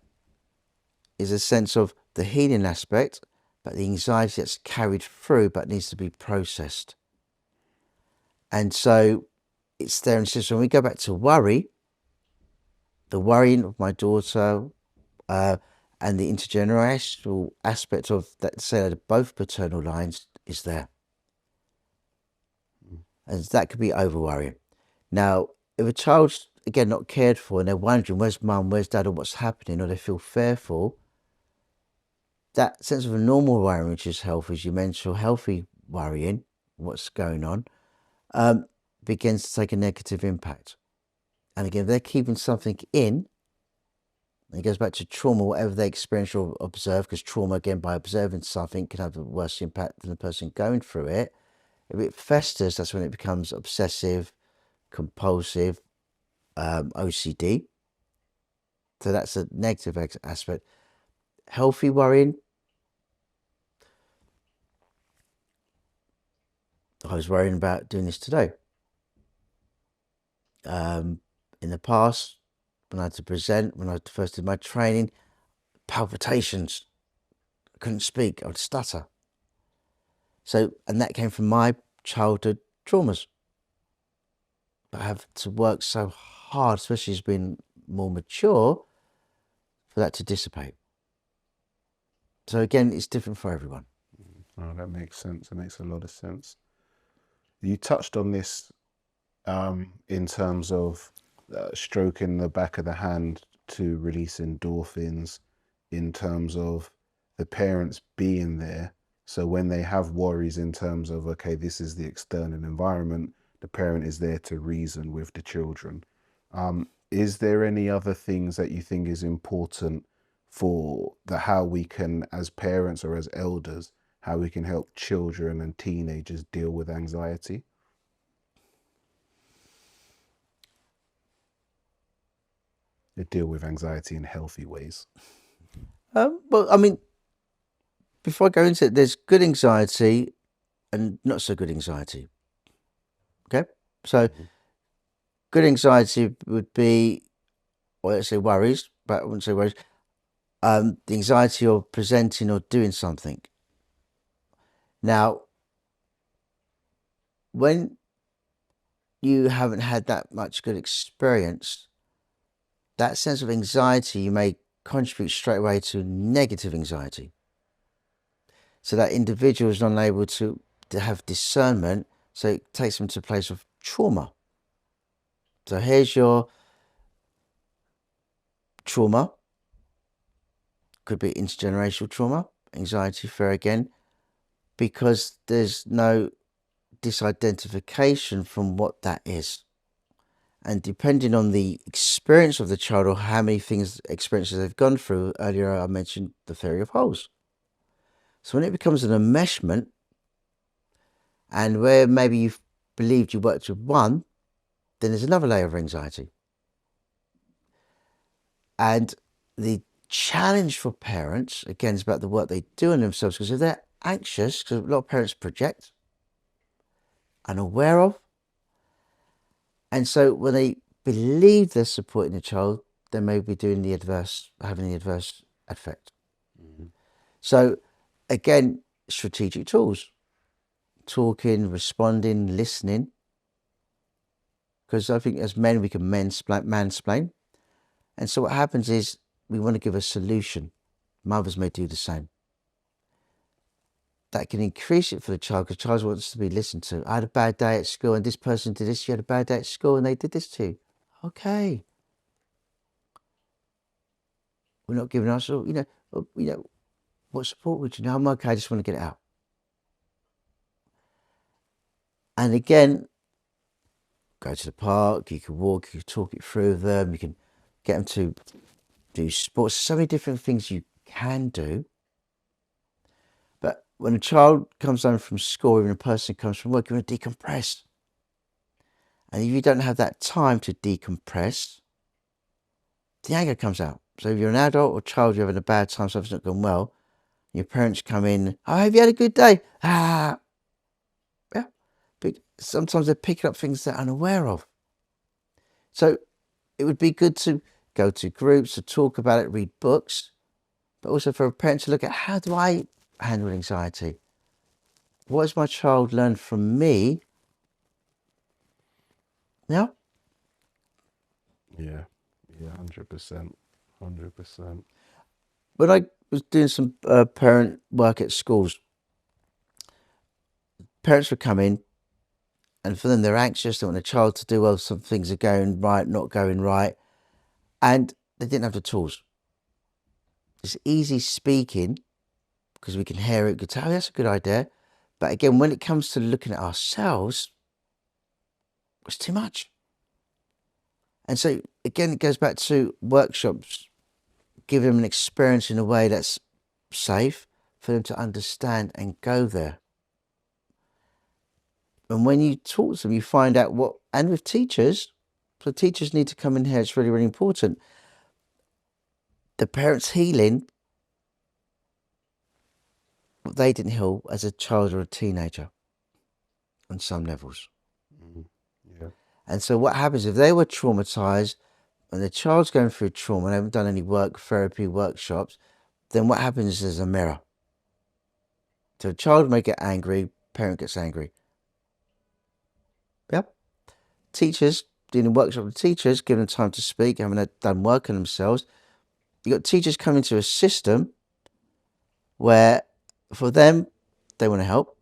is a sense of the healing aspect, but the anxiety that's carried through but needs to be processed. And so it's there. And so when we go back to worry, the worrying of my daughter, and the intergenerational aspect of that, say, both paternal lines is there. And that could be over worrying. Now, if a child's, again, not cared for and they're wondering, where's mum, where's dad, or what's happening, or they feel fearful, that sense of a normal worrying, which is healthy, as you mentioned, healthy worrying, what's going on, begins to take a negative impact. And again, if they're keeping something in, it goes back to trauma, whatever they experience or observe, because trauma, again, by observing something, can have a worse impact than the person going through it. If it festers, that's when it becomes obsessive, compulsive, OCD. So that's a negative aspect. Healthy worrying. I was worrying about doing this today. In the past, when I had to present, when I first did my training, palpitations. I couldn't speak. I would stutter. So, and that came from my childhood traumas. But I have to work so hard, especially as being more mature, for that to dissipate. So again, it's different for everyone. Oh, that makes sense. It makes a lot of sense. You touched on this in terms of stroking the back of the hand to release endorphins, in terms of the parents being there. So when they have worries in terms of, okay, this is the external environment, the parent is there to reason with the children. Is there any other things that you think is important for how we can, as parents or as elders, how we can help children and teenagers deal with anxiety? They deal with anxiety in healthy ways. Well, I mean, before I go into it, there's good anxiety and not so good anxiety. Okay? So, good anxiety would be, well, let's say worries, but I wouldn't say worries. The anxiety of presenting or doing something. Now, when you haven't had that much good experience, that sense of anxiety, you may contribute straight away to negative anxiety. So that individual is not able to have discernment, so it takes them to a place of trauma. So here's your trauma, could be intergenerational trauma, anxiety, fear again, because there's no disidentification from what that is. And depending on the experience of the child or how many experiences they've gone through, earlier I mentioned the theory of holes. So when it becomes an enmeshment, and where maybe you've believed you worked with one, then there's another layer of anxiety. And the challenge for parents, again, is about the work they do on themselves, because if they're anxious, because a lot of parents project, unaware of, and so when they believe they're supporting the child, they may be having the adverse effect. Mm-hmm. So again, strategic tools, talking, responding, listening, because I think as men we can mansplain. And so what happens is we want to give a solution. Mothers may do the same. That can increase it for the child, because the child wants to be listened to. I had a bad day at school and this person did this. You had a bad day at school and they did this to you. Okay. We're not giving us, what support would you know? I'm okay, I just want to get it out. And again, go to the park, you can walk, you can talk it through with them, you can get them to do sports. So many different things you can do. But when a child comes home from school, even a person comes from work, you want to decompress. And if you don't have that time to decompress, the anger comes out. So if you're an adult or child, you're having a bad time, something's not going well, your parents come in, oh, have you had a good day? Yeah. But sometimes they're picking up things they're unaware of. So it would be good to go to groups, to talk about it, read books, but also for a parent to look at, how do I handle anxiety? What has my child learned from me? Yeah? Yeah, 100%. 100%. When I was doing some parent work at schools, parents would come in, and for them, they're anxious, they want the child to do well, some things are going right, not going right, and they didn't have the tools. It's easy speaking, because we can hear it, we can tell, oh, that's a good idea. But again, when it comes to looking at ourselves, it's too much. And so, again, it goes back to workshops, give them an experience in a way that's safe for them to understand and go there. And when you talk to them, you find out what, and with teachers, so teachers need to come in here, it's really, really important. The parents healing what they didn't heal as a child or a teenager on some levels. Mm-hmm. Yeah. And so what happens if they were traumatized and the child's going through trauma and they haven't done any therapy workshops, then what happens is a mirror. So a child may get angry, parent gets angry. Yep. Teachers, doing workshop with teachers, giving them time to speak, haven't done work on themselves. You've got teachers come into a system where for them, they want to help.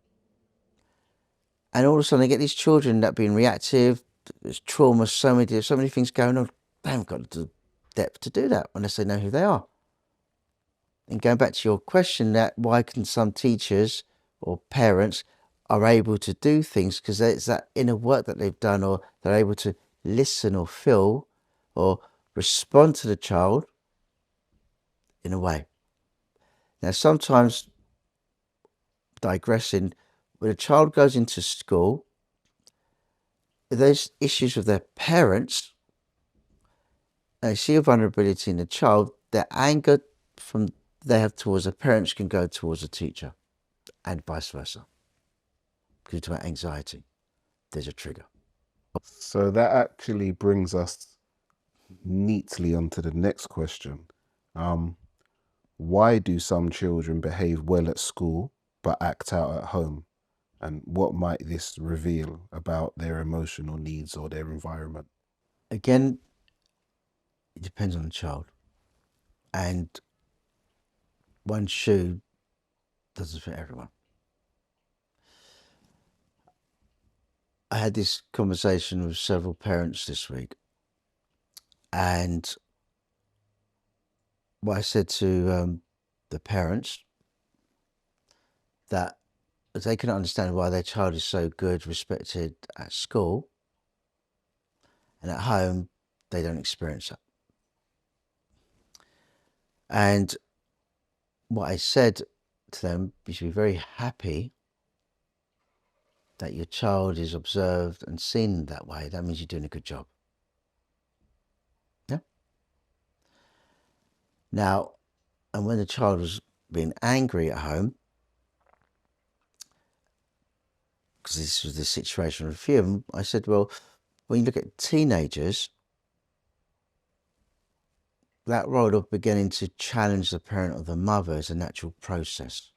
And all of a sudden they get these children that are being reactive, there's trauma, so many things going on. They haven't got the depth to do that unless they know who they are. And going back to your question, that why can some teachers or parents are able to do things, because it's that inner work that they've done, or they're able to listen or feel or respond to the child in a way. Now, sometimes, digressing, when a child goes into school, if there's issues with their parents, they see a vulnerability in the child, their anger from they have towards the parents can go towards the teacher, and vice versa. Because you talk about anxiety, there's a trigger. So that actually brings us neatly onto the next question. Why do some children behave well at school but act out at home? And what might this reveal about their emotional needs or their environment? Again, it depends on the child. And one shoe doesn't fit everyone. I had this conversation with several parents this week, and what I said to the parents, that they can understand why their child is so good, respected at school, and at home they don't experience that. And what I said to them, you should be very happy that your child is observed and seen that way. That means you're doing a good job. Yeah. Now, and when the child was being angry at home, because this was the situation with a few of them, I said, well, when you look at teenagers, that role of beginning to challenge the parent or the mother is a natural process.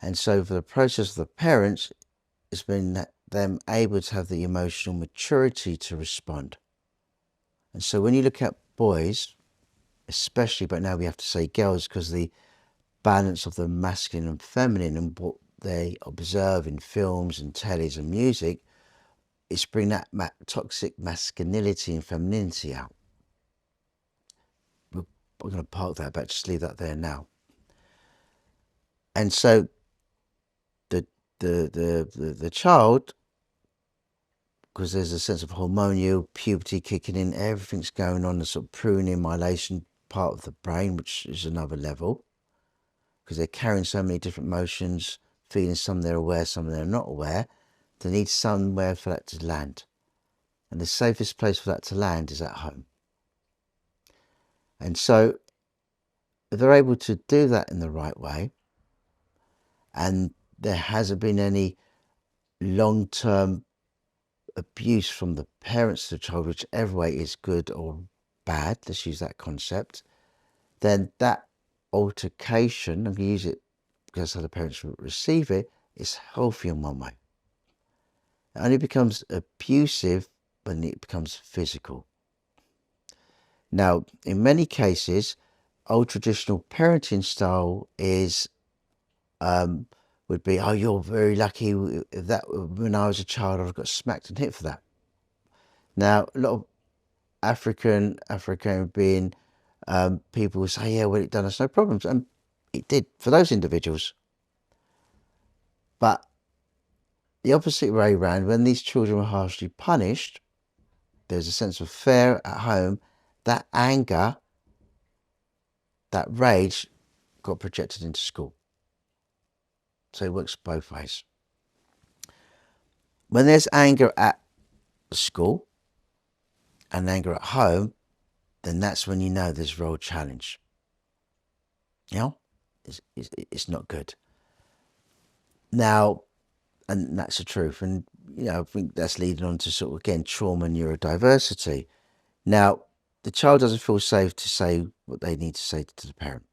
And so for the process of the parents, it's been them able to have the emotional maturity to respond. And so when you look at boys, especially, but now we have to say girls, because the balance of the masculine and feminine and what they observe in films and tellies and music is bring that toxic masculinity and femininity out. We're going to park that, but just leave that there now. And so the child, because there's a sense of hormonal puberty kicking in, everything's going on, the sort of pruning, myelination part of the brain, which is another level, because they're carrying so many different emotions, feelings, some they're aware, some they're not aware. They need somewhere for that to land. And the safest place for that to land is at home. And so if they're able to do that in the right way, and there hasn't been any long-term abuse from the parents to the child, whichever way is good or bad, let's use that concept, then that altercation, I'm going to use it because how the parents receive it, is healthy in one way. It only becomes abusive when it becomes physical. Now, in many cases, old traditional parenting style is would be, oh, you're very lucky that when I was a child I got smacked and hit for that. Now, a lot of African being people will say, yeah, well, it done us no problems, and it did for those individuals. But the opposite way around, when these children were harshly punished, there's a sense of fear at home. That anger, that rage got projected into school. So it works both ways. When there's anger at school and anger at home, then that's when you know there's real challenge. You know, it's not good. Now, and that's the truth. And, you know, I think that's leading on to sort of, again, trauma and neurodiversity. Now, the child doesn't feel safe to say what they need to say to the parent.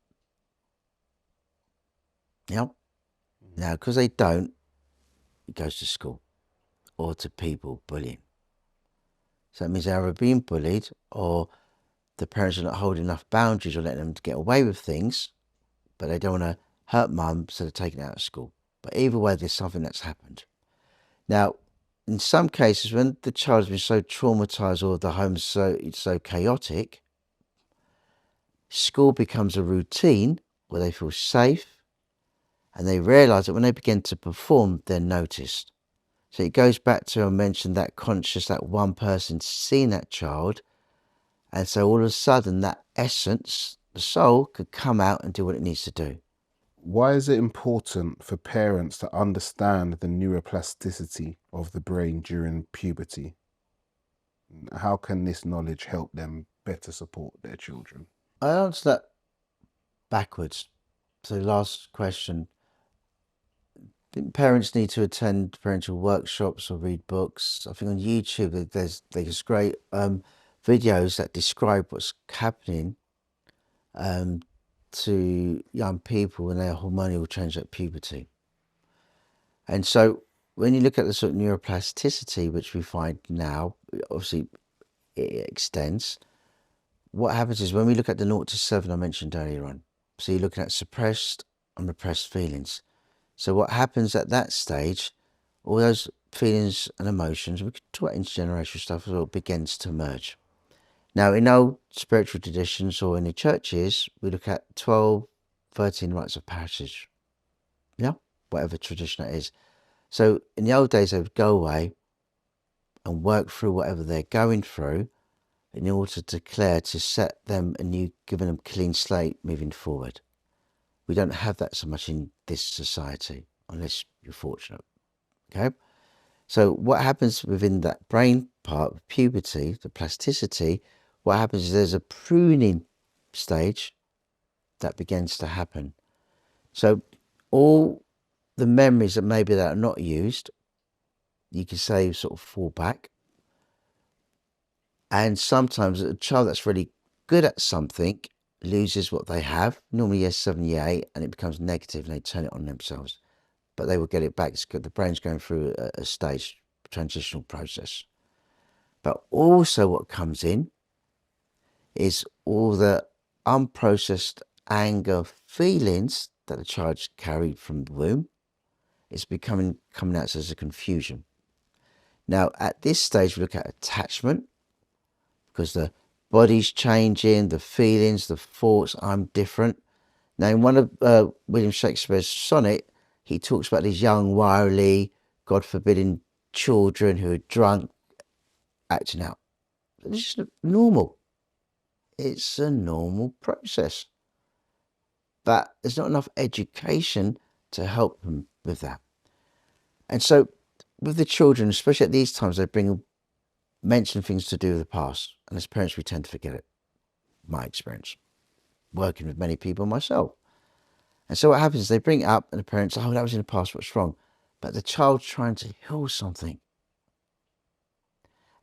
Yeah. Now, because they don't, it goes to school or to people bullying. So that means they're either being bullied or the parents are not holding enough boundaries or letting them get away with things, but they don't want to hurt mum, so they're taken out of school. But either way, there's something that's happened. Now, in some cases, when the child has been so traumatized or the home's so chaotic, school becomes a routine where they feel safe and they realize that when they begin to perform, they're noticed. So it goes back to, I mentioned that conscious, that one person seeing that child. And so all of a sudden that essence, the soul, could come out and do what it needs to do. Why is it important for parents to understand the neuroplasticity of the brain during puberty? How can this knowledge help them better support their children? I answer that backwards. So last question. I think parents need to attend parental workshops or read books. I think on YouTube there's great videos that describe what's happening to young people when they are hormonal change at puberty. And so when you look at the sort of neuroplasticity, which we find now, obviously it extends. What happens is when we look at the 0 to 7 I mentioned earlier on, so you're looking at suppressed and repressed feelings. So what happens at that stage, all those feelings and emotions, we could talk about intergenerational stuff as well, begins to merge. Now, in old spiritual traditions or in the churches, we look at 12, 13 rites of passage. Yeah, whatever tradition it is. So in the old days, they would go away and work through whatever they're going through in order to declare, to set them a new, giving them a clean slate moving forward. We don't have that so much in this society, unless you're fortunate. Okay? So what happens within that brain part of puberty, the plasticity, what happens is there's a pruning stage that begins to happen. So all the memories that maybe that are not used, you can say sort of fall back. And sometimes a child that's really good at something loses what they have, normally year 7, year 8, and it becomes negative and they turn it on themselves. But they will get it back. It's good. The brain's going through a stage, transitional process. But also what comes in is all the unprocessed anger feelings that the child carried from the womb. It's coming out as a confusion. Now, at this stage, we look at attachment, because the body's changing, the feelings, the thoughts, I'm different. Now, in one of William Shakespeare's sonnet, he talks about these young, wily, God forbidding children who are drunk, acting out. It's just normal. It's a normal process. But there's not enough education to help them with that. And so with the children, especially at these times, they mention things to do with the past. And as parents, we tend to forget it. My experience, working with many people myself. And so what happens is they bring it up and the parents, oh, that was in the past, what's wrong? But the child's trying to heal something.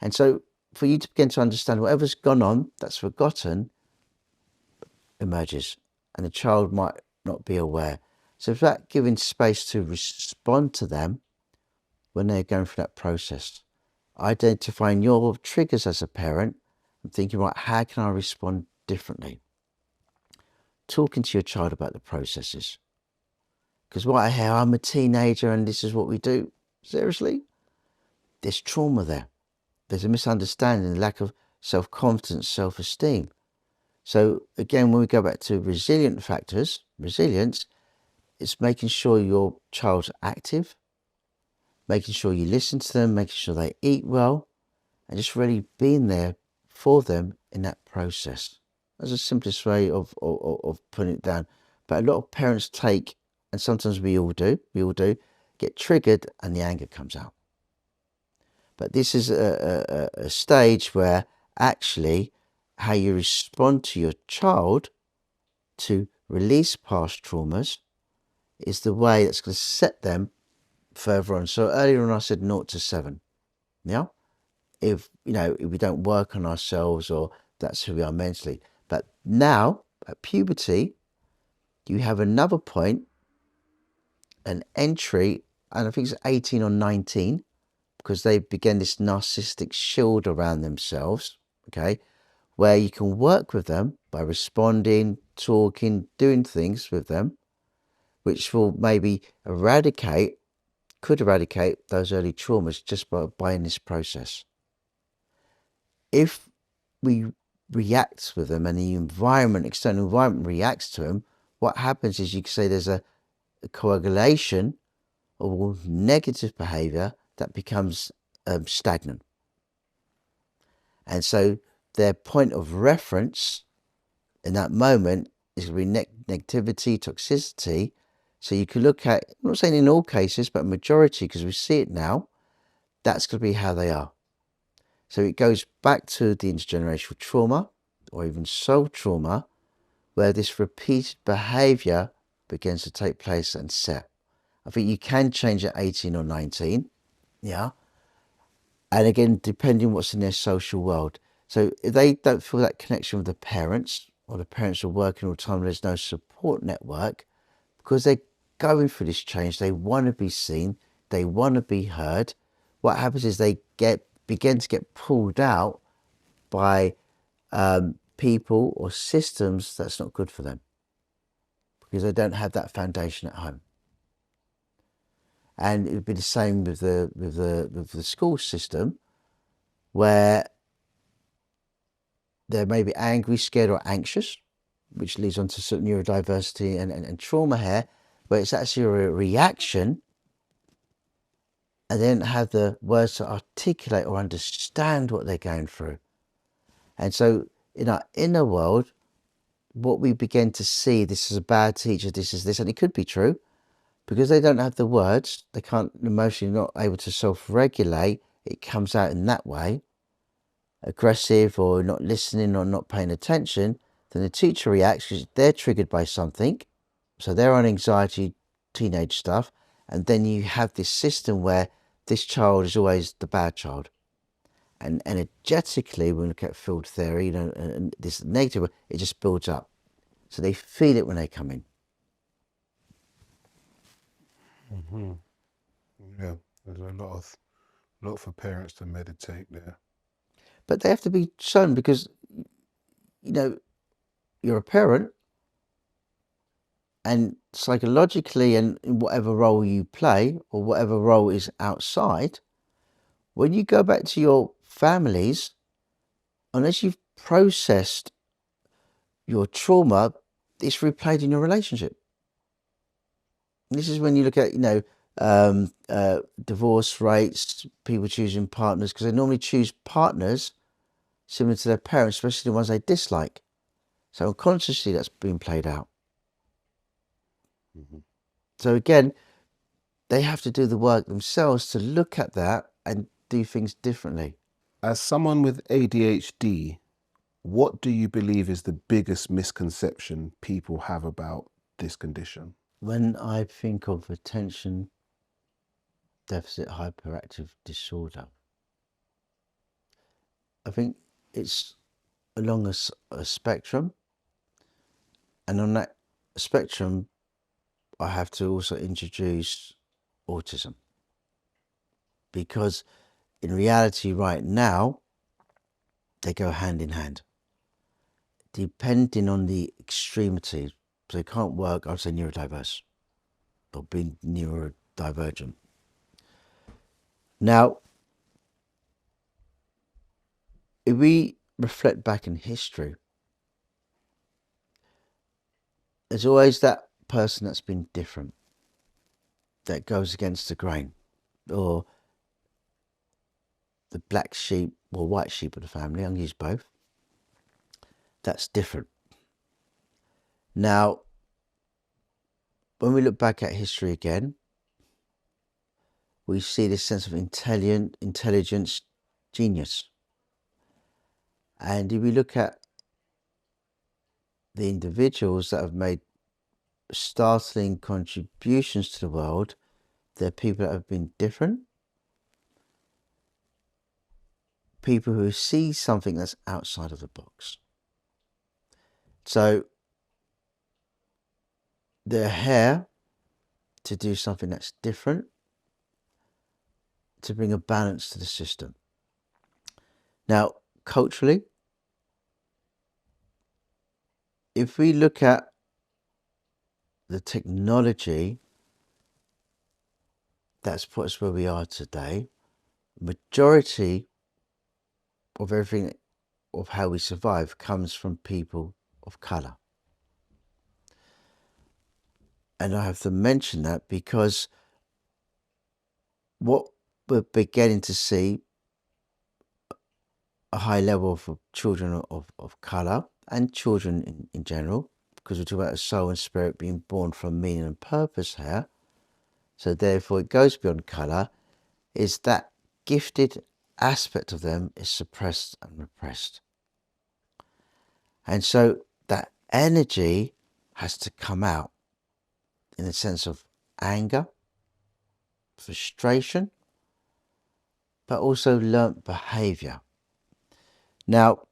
And so for you to begin to understand whatever's gone on that's forgotten emerges, and the child might not be aware. So it's about giving space to respond to them when they're going through that process. Identifying your triggers as a parent and thinking, right, how can I respond differently? Talking to your child about the processes. Because what I hear, I'm a teenager and this is what we do. Seriously? There's trauma there. There's a misunderstanding, a lack of self-confidence, self-esteem. So again, when we go back to resilient factors, resilience, it's making sure your child's active, making sure you listen to them, making sure they eat well, and just really being there for them in that process. That's the simplest way of putting it down. But a lot of parents take, and sometimes we all do, get triggered and the anger comes out. But this is a stage where actually how you respond to your child to release past traumas is the way that's going to set them further on. So earlier on I said 0 to 7. Yeah? If we don't work on ourselves, or that's who we are mentally. But now at puberty, you have another point, an entry, and I think it's 18 or 19, because they begin this narcissistic shield around themselves, okay, where you can work with them by responding, talking, doing things with them, which will maybe could eradicate those early traumas just by in this process. If we react with them and the external environment reacts to them, what happens is you can say there's a coagulation of negative behavior that becomes stagnant. And so their point of reference in that moment is going to be negativity, toxicity. So you can look at, I'm not saying in all cases, but majority, because we see it now, that's going to be how they are. So it goes back to the intergenerational trauma or even soul trauma, where this repeated behavior begins to take place and set. I think you can change at 18 or 19. Yeah. And again, depending what's in their social world. So if they don't feel that connection with the parents, or the parents are working all the time, there's no support network, because they're going through this change, they want to be seen, they want to be heard. What happens is they begin to get pulled out by people or systems that's not good for them, because they don't have that foundation at home. And it would be the same with the school system, where They're maybe angry, scared, or anxious, which leads on to sort of neurodiversity and trauma here, where it's actually a reaction and they don't have the words to articulate or understand what they're going through. And so in our inner world, what we begin to see, this is a bad teacher, this is this, and it could be true, because they don't have the words, they can't emotionally, not able to self-regulate, it comes out in that way, aggressive or not listening or not paying attention, then the teacher reacts because they're triggered by something. So they're on anxiety, teenage stuff. And then you have this system where this child is always the bad child. And energetically, when we look at field theory, and this negative, it just builds up. So they feel it when they come in. Mm-hmm. Yeah, there's a lot for parents to meditate there. But they have to be shown because, you're a parent, and psychologically, and in whatever role you play or whatever role is outside, when you go back to your families, unless you've processed your trauma, it's replayed in your relationship. And this is when you look at, divorce rates, people choosing partners, because they normally choose partners similar to their parents, especially the ones they dislike. So unconsciously, that's being played out. Mm-hmm. So again, they have to do the work themselves to look at that and do things differently. As someone with ADHD, what do you believe is the biggest misconception people have about this condition? When I think of attention deficit hyperactive disorder, I think it's along a spectrum, and on that spectrum I have to also introduce autism, because in reality right now they go hand in hand depending on the extremity. So they can't work, I'd say neurodiverse or being neurodivergent. Now if we reflect back in history, there's always that person that's been different, that goes against the grain, or the black sheep or white sheep of the family. I'm going to use both. That's different. Now, when we look back at history again, we see this sense of intelligence, genius. And if we look at the individuals that have made startling contributions to the world, they're people that have been different, people who see something that's outside of the box. So they're here to do something that's different, to bring a balance to the system. Now, culturally, if we look at the technology that's put us where we are today, majority of everything of how we survive comes from people of colour. And I have to mention that because what we're beginning to see a high level of children of colour and children in general, because we're talking about a soul and spirit being born from meaning and purpose here, so therefore it goes beyond colour, is that gifted aspect of them is suppressed and repressed. And so that energy has to come out in the sense of anger, frustration, but also learnt behaviour. Now,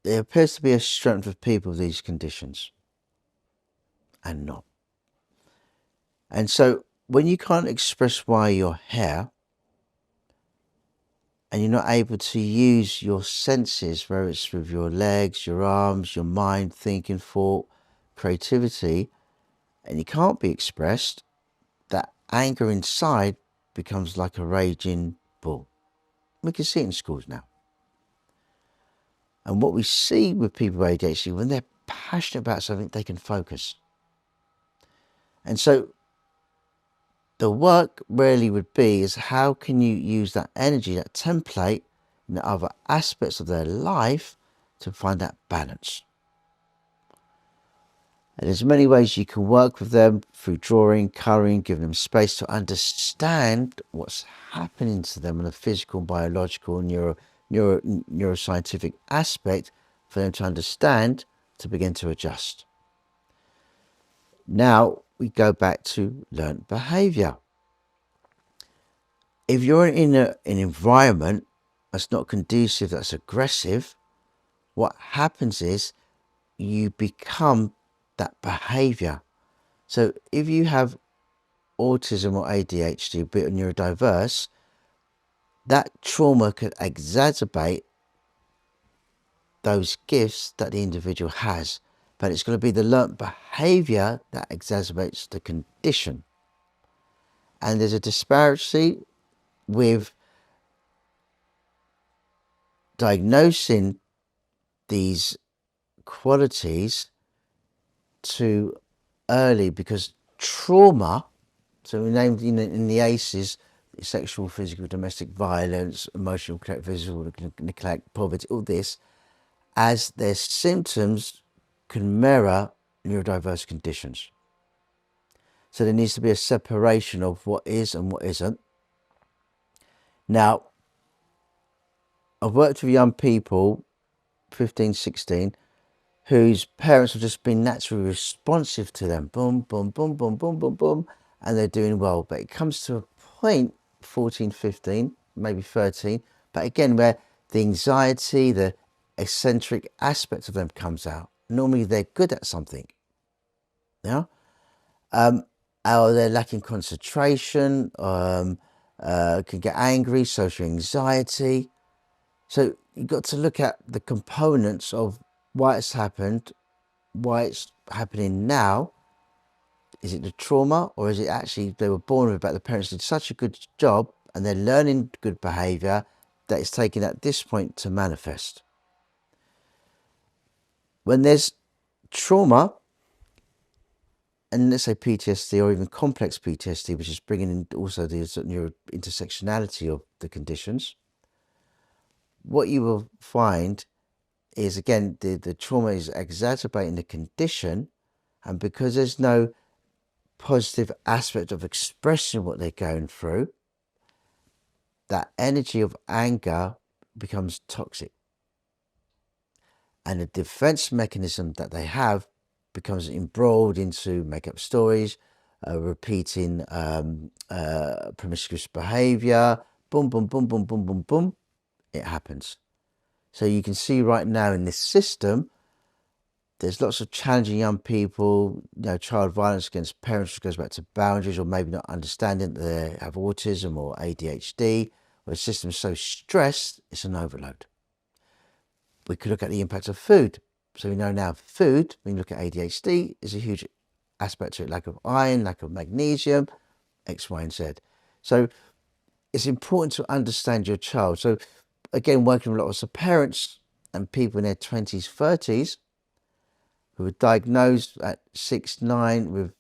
there appears to be a strength of people with these conditions and not. And so when you can't express why you're here, and you're not able to use your senses, whether it's with your legs, your arms, your mind, thinking, thought, creativity, and you can't be expressed, that anger inside becomes like a raging bull. We can see it in schools now. And what we see with people with ADHD, when they're passionate about something, they can focus. And so the work really would be is how can you use that energy, that template, in the other aspects of their life to find that balance. And there's many ways you can work with them through drawing, colouring, giving them space to understand what's happening to them on a physical, biological, neuroscientific aspect for them to understand, to begin to adjust. Now we go back to learned behaviour. If you're in an environment that's not conducive, that's aggressive, what happens is you become that behaviour. So if you have autism or ADHD, a bit neurodiverse, that trauma could exacerbate those gifts that the individual has. But it's going to be the learnt behaviour that exacerbates the condition. And there's a disparity with diagnosing these qualities too early, because trauma, so we named in the ACEs, sexual, physical, domestic violence, emotional, physical neglect, poverty, all this, as their symptoms can mirror neurodiverse conditions. So there needs to be a separation of what is and what isn't. Now, I've worked with young people, 15, 16, whose parents have just been naturally responsive to them. Boom, boom, boom, boom, boom, boom, boom. And they're doing well. But it comes to a point, 14, 15, maybe 13. But again, where the anxiety, the eccentric aspect of them comes out. Normally they're good at something. Yeah? Or they're lacking concentration, can get angry, social anxiety. So you've got to look at the components of why it's happened, why it's happening now. Is it the trauma, or is it actually they were born with it, but the parents did such a good job and they're learning good behaviour that it's taken at this point to manifest? When there's trauma, and let's say PTSD or even complex PTSD, which is bringing in also the intersectionality of the conditions, what you will find is, again, the trauma is exacerbating the condition, and because there's no positive aspect of expressing what they're going through, that energy of anger becomes toxic. And the defense mechanism that they have becomes embroiled into make-up stories, repeating promiscuous behavior, boom, boom, boom, boom, boom, boom, boom, it happens. So you can see right now in this system, there's lots of challenging young people, child violence against parents, which goes back to boundaries, or maybe not understanding that they have autism or ADHD, or the system's so stressed, it's an overload. We could look at the impact of food. So we know now food, when you look at ADHD, is a huge aspect to it. Lack of iron, lack of magnesium, X, Y, and Z. So it's important to understand your child. So again, working with lots of parents and people in their 20s, 30s, who were diagnosed at 6, 9 with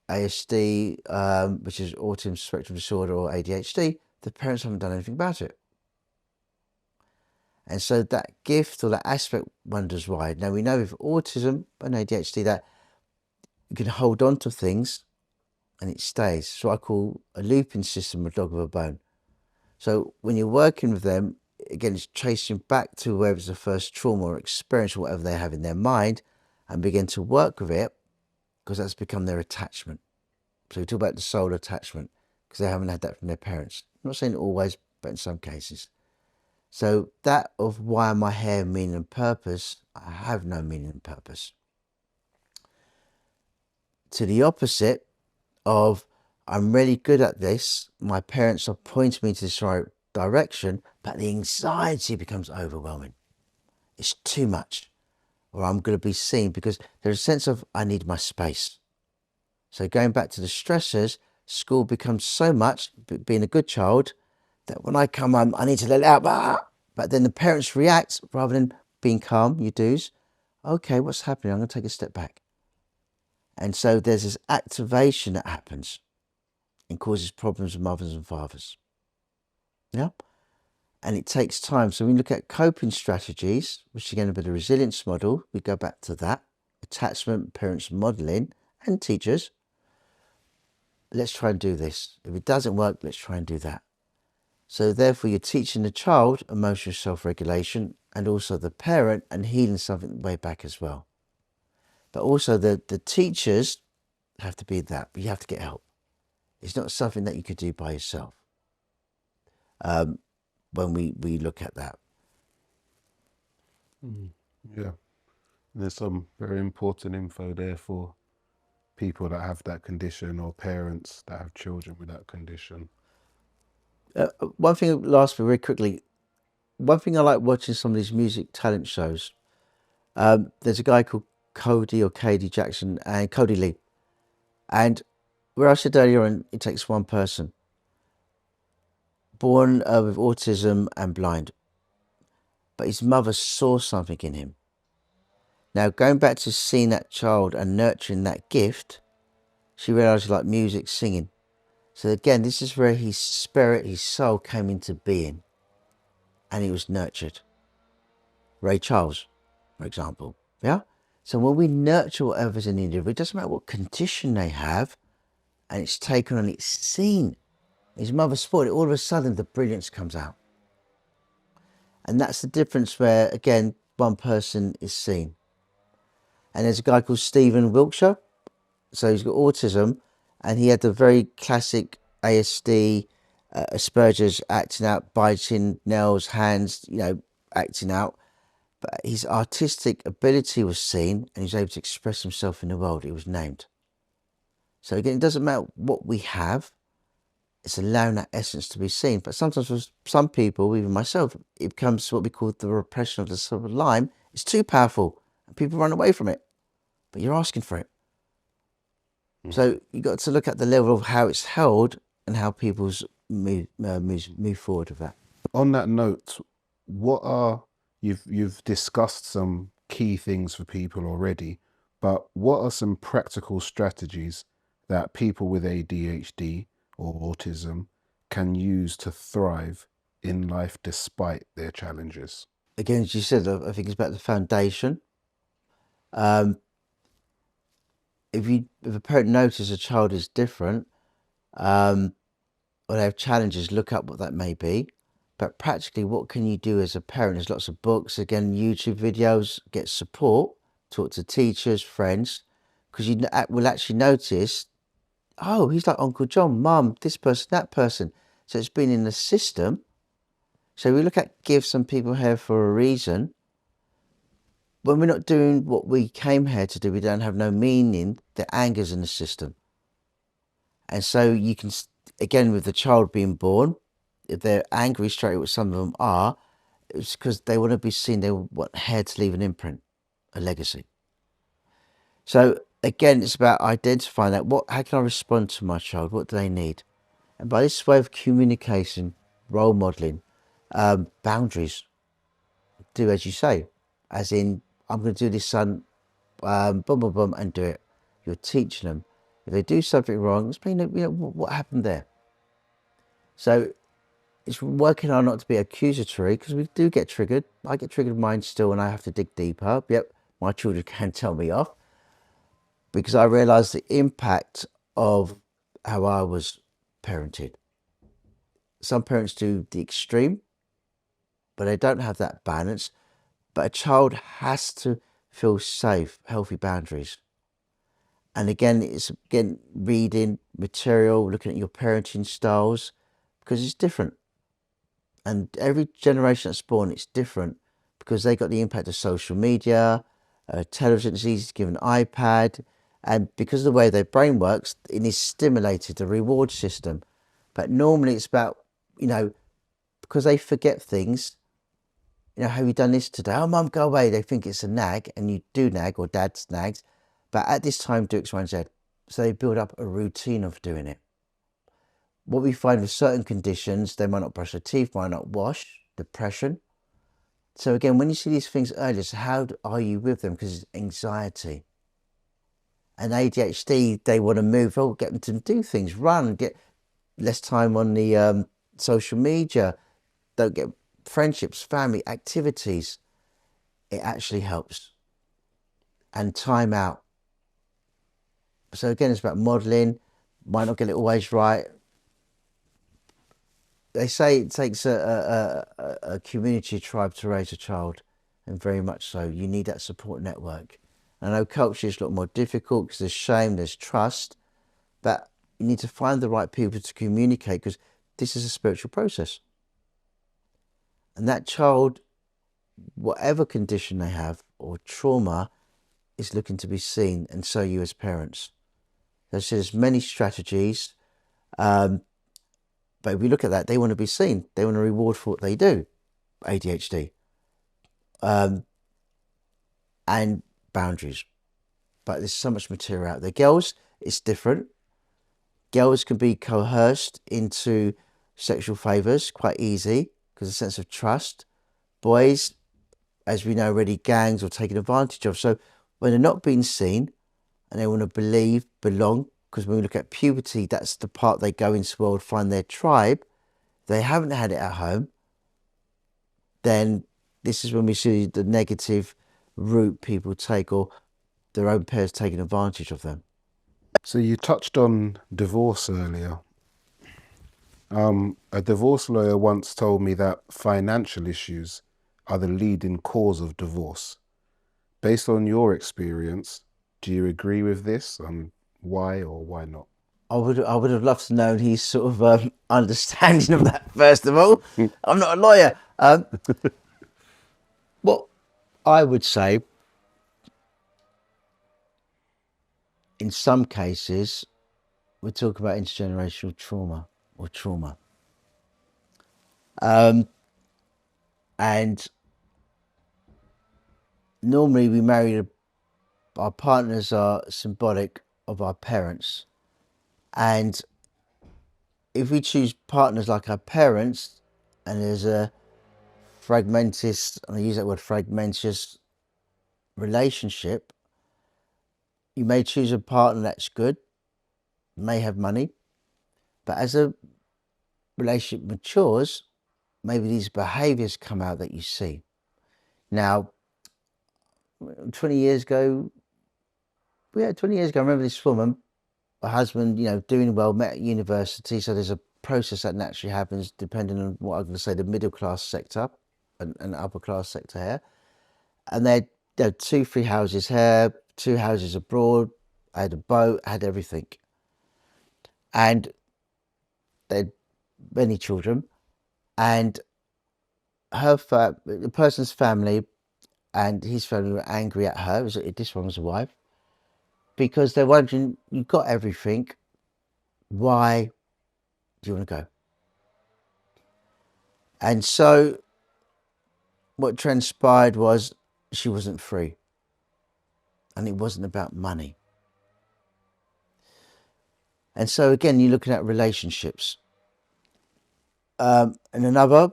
ASD, which is autism spectrum disorder, or ADHD, the parents haven't done anything about it. And so that gift or that aspect wonders why. Now we know with autism and ADHD that you can hold on to things and it stays. So I call a looping system a dog with a bone. So when you're working with them, again, it's tracing back to where was the first trauma or experience or whatever they have in their mind, and begin to work with it, because that's become their attachment. So we talk about the soul attachment, because they haven't had that from their parents. I'm not saying always, but in some cases. So that of why am I here, meaning and purpose, I have no meaning and purpose. To the opposite of, I'm really good at this, my parents are pointing me to this right direction, but the anxiety becomes overwhelming. It's too much. Or I'm going to be seen, because there's a sense of, I need my space. So going back to the stressors, school becomes so much, being a good child, that when I come home, I need to let it out. But then the parents react rather than being calm, you do's. Okay, what's happening? I'm going to take a step back. And so there's this activation that happens and causes problems with mothers and fathers. Yeah? And it takes time. So when we look at coping strategies, which again, a bit of resilience model, we go back to that. Attachment, parents modeling, and teachers. Let's try and do this. If it doesn't work, let's try and do that. So therefore, you're teaching the child emotional self-regulation and also the parent and healing something way back as well. But also the teachers have to be that, but you have to get help. It's not something that you could do by yourself when we look at that. Yeah. There's some very important info there for people that have that condition or parents that have children with that condition. One thing, last very quickly, one thing I like watching some of these music talent shows, there's a guy called Cody or Cady Jackson and Cody Lee. And where I said earlier on, it takes one person born with autism and blind, but his mother saw something in him. Now, going back to seeing that child and nurturing that gift, she realised he liked music, singing. So again, this is where his spirit, his soul came into being and he was nurtured. Ray Charles, for example. Yeah? So when we nurture whatever's in the individual, it doesn't matter what condition they have, and it's taken on, it's seen. His mother spoiled it, all of a sudden the brilliance comes out. And that's the difference where, again, one person is seen. And there's a guy called Stephen Wilkshire. So he's got autism, and he had the very classic ASD, Asperger's, acting out, biting nails, hands, acting out. But his artistic ability was seen, and he was able to express himself in the world. He was named. So again, it doesn't matter what we have, it's allowing that essence to be seen. But sometimes for some people, even myself, it becomes what we call the repression of the sublime. It's too powerful, and people run away from it. But you're asking for it. So you've got to look at the level of how it's held and how people's move forward with that. On that note, you've discussed some key things for people already, but what are some practical strategies that people with ADHD or autism can use to thrive in life despite their challenges? Again, as you said, I think it's about the foundation. If a parent notices a child is different, or they have challenges, look up what that may be. But practically, what can you do as a parent? There's lots of books, again, YouTube videos, get support, talk to teachers, friends, because you will actually notice, oh, he's like Uncle John, Mum, this person, that person. So it's been in the system. So we look at gifts and people here for a reason. When we're not doing what we came here to do, we don't have no meaning, the anger's in the system. And so you can, again, with the child being born, if they're angry straight away, what some of them are, it's because they want to be seen, they want hair to leave an imprint, a legacy. So again, it's about identifying that, how can I respond to my child? What do they need? And by this way of communication, role modeling, boundaries, do as you say, as in, I'm going to do this, son, boom, boom, boom, and do it. You're teaching them. If they do something wrong, explain what happened there. So it's working on not to be accusatory, because we do get triggered. I get triggered mine still, and I have to dig deeper. Yep, my children can tell me off, because I realise the impact of how I was parented. Some parents do the extreme, but they don't have that balance. But a child has to feel safe, healthy boundaries. And again, it's reading material, looking at your parenting styles, because it's different. And every generation that's born, it's different, because they got the impact of social media, television. It's easy to give an iPad, and because of the way their brain works, it is stimulated, the reward system. But normally it's about, because they forget things. Have you done this today? Oh, Mum, go away. They think it's a nag, and you do nag, or Dad nags. But at this time, do X, Y, and Z. So they build up a routine of doing it. what we find with certain conditions, they might not brush their teeth, might not wash, depression. So again, when you see these things earlier, so how are you with them? Because it's anxiety. And ADHD, they want to move, get them to do things, run, get less time on the social media, don't get friendships, family, activities. It actually helps. And time out. So again, it's about modelling, might not get it always right. They say it takes a community tribe to raise a child, and very much so. You need that support network. I know culture is a lot more difficult because there's shame, there's trust, but you need to find the right people to communicate because this is a spiritual process. And that child, whatever condition they have or trauma, is looking to be seen, and so you as parents. There's many strategies, but if we look at that, they want to be seen. They want a reward for what they do, ADHD, and boundaries. But there's so much material out there. Girls, it's different. Girls can be coerced into sexual favours quite easy because of a sense of trust. Boys, as we know already, gangs are taken advantage of. So when they're not being seen and they want to believe, belong, because when we look at puberty, that's the part they go into the world, find their tribe. They haven't had it at home, then this is when we see the negative route people take, or their own parents taking advantage of them. So you touched on divorce earlier. A divorce lawyer once told me that financial issues are the leading cause of divorce. Based on your experience, do you agree with this, and why or why not? I would have loved to know his sort of understanding of that, first of all. I'm not a lawyer. What I would say, in some cases, we talk about intergenerational trauma or trauma. And normally we marry, our partners are symbolic of our parents. And if we choose partners like our parents, and there's a fragmentous, and I use that word fragmentous relationship, you may choose a partner that's good, may have money, but as a relationship matures, maybe these behaviors come out that you see. Now, 20 years ago, I remember this woman, her husband, doing well, met at university. So there's a process that naturally happens depending on what I'm going to say, the middle class sector and upper class sector here. And they had 2-3 houses here, 2 houses abroad, I had a boat, I had everything. And they had many children. And the person's family and his family were angry at her. This one was a wife, because they're wondering, you've got everything, why do you want to go? And so what transpired was she wasn't free, and it wasn't about money. And so again, you're looking at relationships. And another,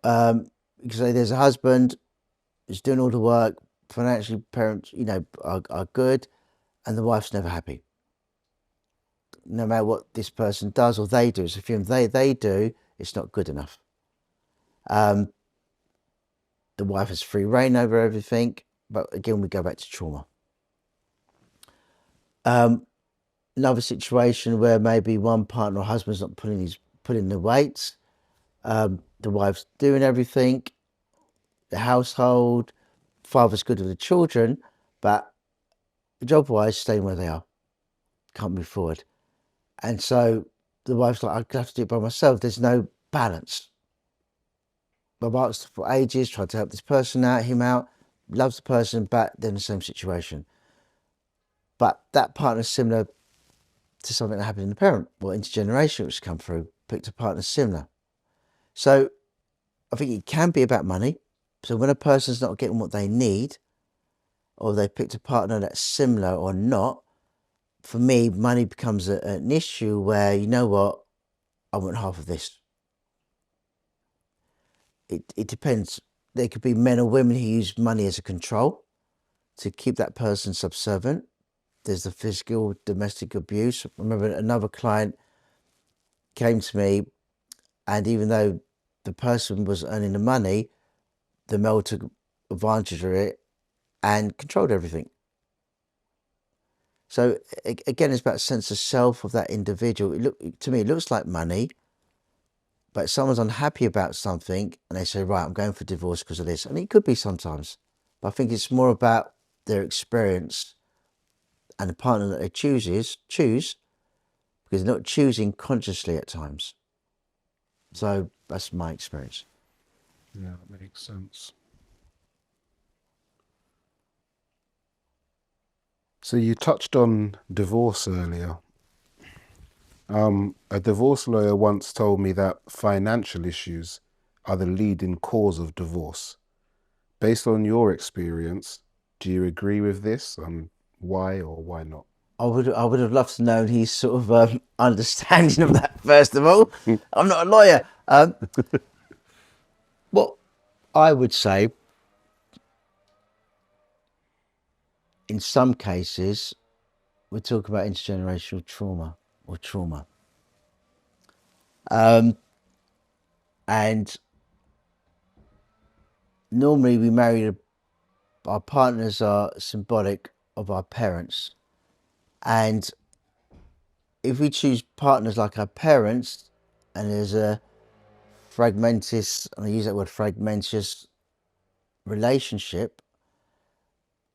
because there's a husband who's doing all the work, financially parents, are good, and the wife's never happy. No matter what this person does or they do, so if they do, it's not good enough. The wife has free reign over everything, but again, we go back to trauma. Another situation where maybe one partner or husband's not pulling the weight, the wife's doing everything, the household, father's good with the children, but job-wise, staying where they are, can't move forward. And so the wife's like, I have to do it by myself. There's no balance. I've asked for ages, tried to help this person out, him out, loves the person, but they're in the same situation. But that partner's similar to something that happened in the parent, or intergenerational, which come through, picked a partner similar. So I think it can be about money. So when a person's not getting what they need, or they picked a partner that's similar or not, for me, money becomes an issue where, you know what, I want half of this. It depends. There could be men or women who use money as a control to keep that person subservient. There's the physical, domestic abuse. I remember another client came to me, and even though the person was earning the money, the male took advantage of it and controlled everything. So again, it's about sense of self of that individual. To me, it looks like money, but someone's unhappy about something and they say, right, I'm going for divorce because of this. And it could be sometimes, but I think it's more about their experience and the partner that they choose, because they're not choosing consciously at times. So that's my experience. Yeah, that makes sense. So you touched on divorce earlier. A divorce lawyer once told me that financial issues are the leading cause of divorce. Based on your experience, do you agree with this? Why or why not? I would have loved to know his sort of understanding of that, first of all. I'm not a lawyer. What I would say, in some cases, we talk about intergenerational trauma or trauma. And normally we marry, our partners are symbolic of our parents. And if we choose partners like our parents, and there's a fragmentous, and I use that word fragmentous relationship,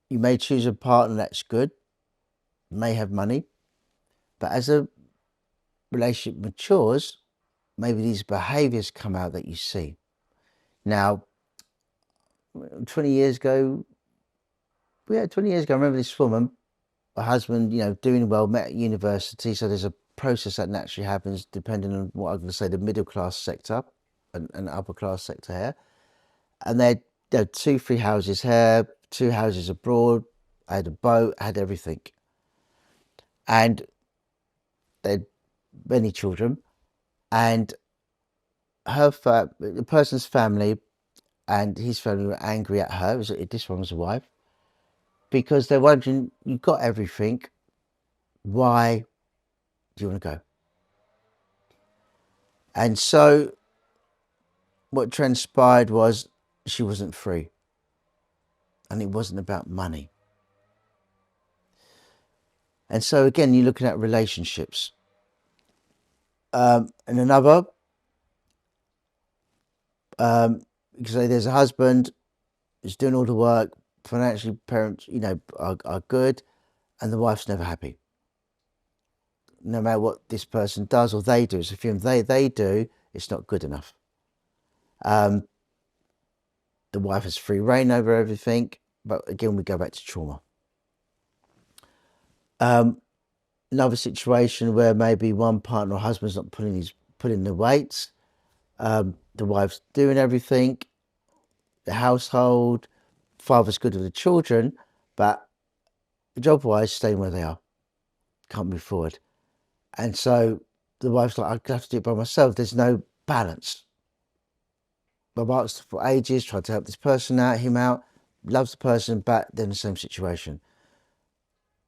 you may choose a partner that's good, may have money, but as a relationship matures, maybe these behaviors come out that you see. Now, 20 years ago, I remember this woman, her husband, doing well, met at university. So there's a process that naturally happens depending on what I'm going to say, the middle class sector and upper class sector here. And they had 2-3 houses here, 2 houses abroad. I had a boat, I had everything. And they had many children. And the person's family and his family were angry at her. This one was a wife, because they're wondering, you've got everything, why do you want to go? And so what transpired was she wasn't free, and it wasn't about money. And so again, you're looking at relationships. And another, because there's a husband who's doing all the work, financially parents, are good, and the wife's never happy. No matter what this person does or they do, it's a film they do, it's not good enough. The wife has free reign over everything, but again, we go back to trauma. Another situation where maybe one partner or husband's not pulling the weight, the wife's doing everything, the household, father's good with the children, but job-wise, staying where they are, can't move forward. And so the wife's like, I have to do it by myself. There's no balance. I've asked for ages, tried to help this person out, him out, loves the person, but they're in the same situation.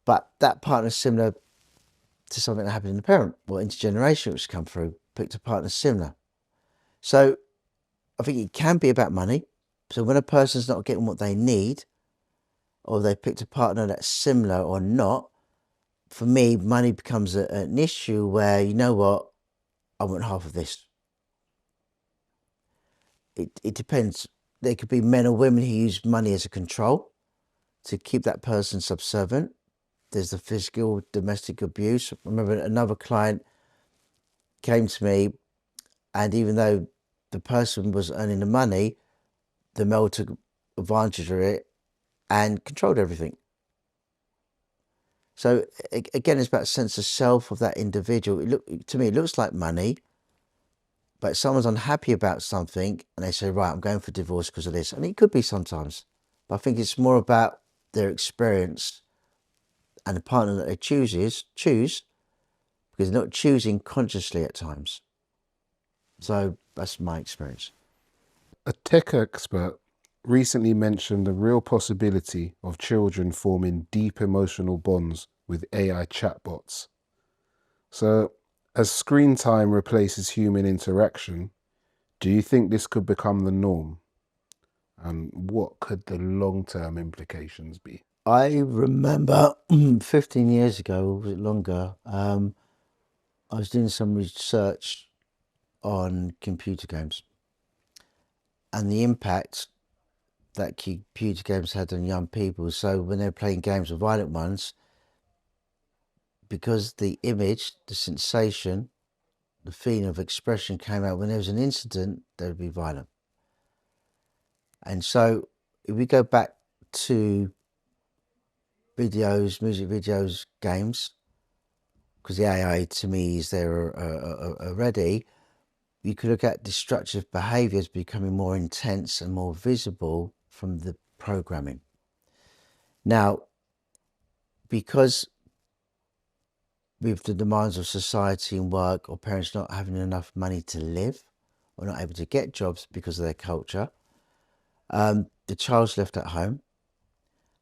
But that partner's similar to something that happened in the parent, or intergenerational, which come through, picked a partner similar. So I think it can be about money. So when a person's not getting what they need, or they picked a partner that's similar or not, for me, money becomes an issue where, you know what, I want half of this. It depends. There could be men or women who use money as a control to keep that person subservient. There's the physical, domestic abuse. I remember another client came to me, and even though the person was earning the money, the male took advantage of it and controlled everything. So again, it's about sense of self of that individual. To me, it looks like money, but someone's unhappy about something and they say, right, I'm going for divorce because of this. And it could be sometimes, but I think it's more about their experience and the partner that they choose, because they're not choosing consciously at times. So that's my experience. A tech expert recently mentioned the real possibility of children forming deep emotional bonds with AI chatbots. So, as screen time replaces human interaction, do you think this could become the norm? And what could the long-term implications be? I remember 15 years ago, or was it longer, I was doing some research on computer games and the impact that computer games had on young people. So when they're playing games with violent ones, because the image, the sensation, the feeling of expression came out, when there was an incident, they would be violent. And so if we go back to videos, music videos, games, because the AI to me is there already, you could look at destructive behaviours becoming more intense and more visible from the programming. Now, because with the demands of society and work, or parents not having enough money to live, or not able to get jobs because of their culture, the child's left at home,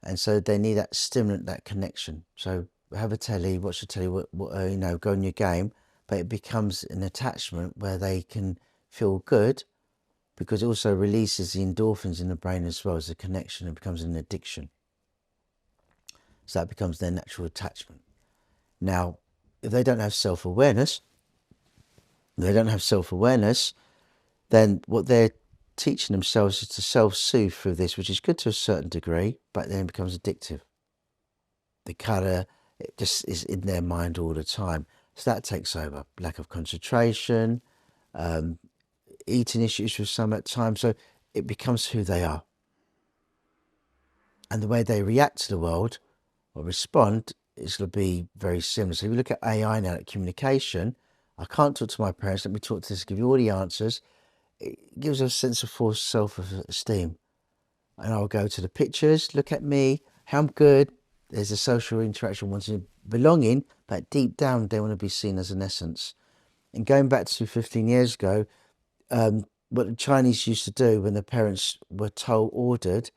and so they need that stimulant, that connection. So have a telly, watch the telly, go on your game, but it becomes an attachment where they can feel good, because it also releases the endorphins in the brain as well as a connection. It becomes an addiction. So that becomes their natural attachment. Now, if they don't have self-awareness, then what they're teaching themselves is to self-soothe through this, which is good to a certain degree, but then it becomes addictive. The colour, it just is in their mind all the time. So that takes over. Lack of concentration, eating issues with some at times. So it becomes who they are. And the way they react to the world or respond is going to be very similar. So if you look at AI now, at communication, I can't talk to my parents, let me talk to this, give you all the answers. It gives a sense of false self-esteem. And I'll go to the pictures, look at me, how I'm good. There's a social interaction, wanting belonging, but deep down they want to be seen as an essence. And going back to 15 years ago, what the Chinese used to do when the parents were ordered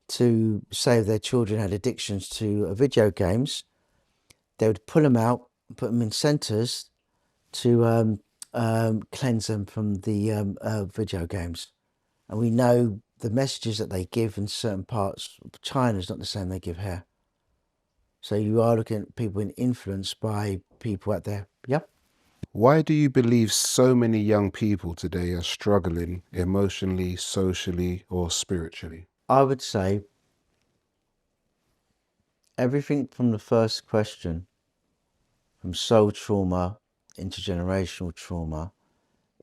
to say their children had addictions to video games, they would pull them out, put them in centres to cleanse them from the video games. And we know the messages that they give in certain parts of China is not the same they give here. So you are looking at people being influenced by people out there. Yep. Why do you believe so many young people today are struggling emotionally, socially, or spiritually? I would say everything from the first question, from soul trauma, intergenerational trauma,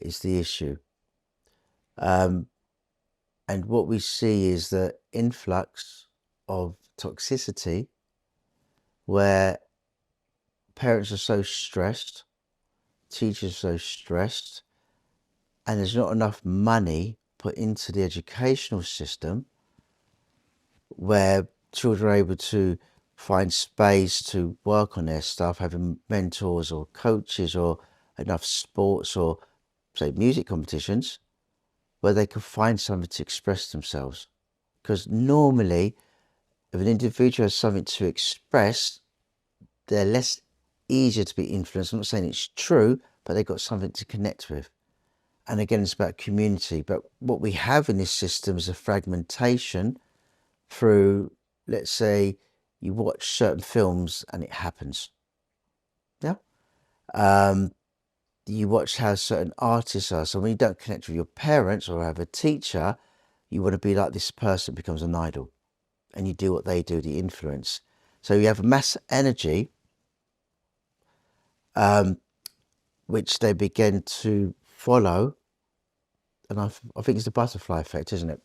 is the issue. And what we see is the influx of toxicity, where parents are so stressed, teachers are so stressed, and there's not enough money put into the educational system where children are able to find space to work on their stuff, having mentors or coaches or enough sports or, say, music competitions where they can find something to express themselves. Because normally, if an individual has something to express, they're less easier to be influenced. I'm not saying it's true, but they've got something to connect with. And again, it's about community. But what we have in this system is a fragmentation through, let's say, you watch certain films and it happens. Yeah. You watch how certain artists are. So when you don't connect with your parents or have a teacher, you want to be like this person, becomes an idol. And you do what they do, the influence. So you have mass energy, which they begin to follow. And I think it's the butterfly effect, isn't it?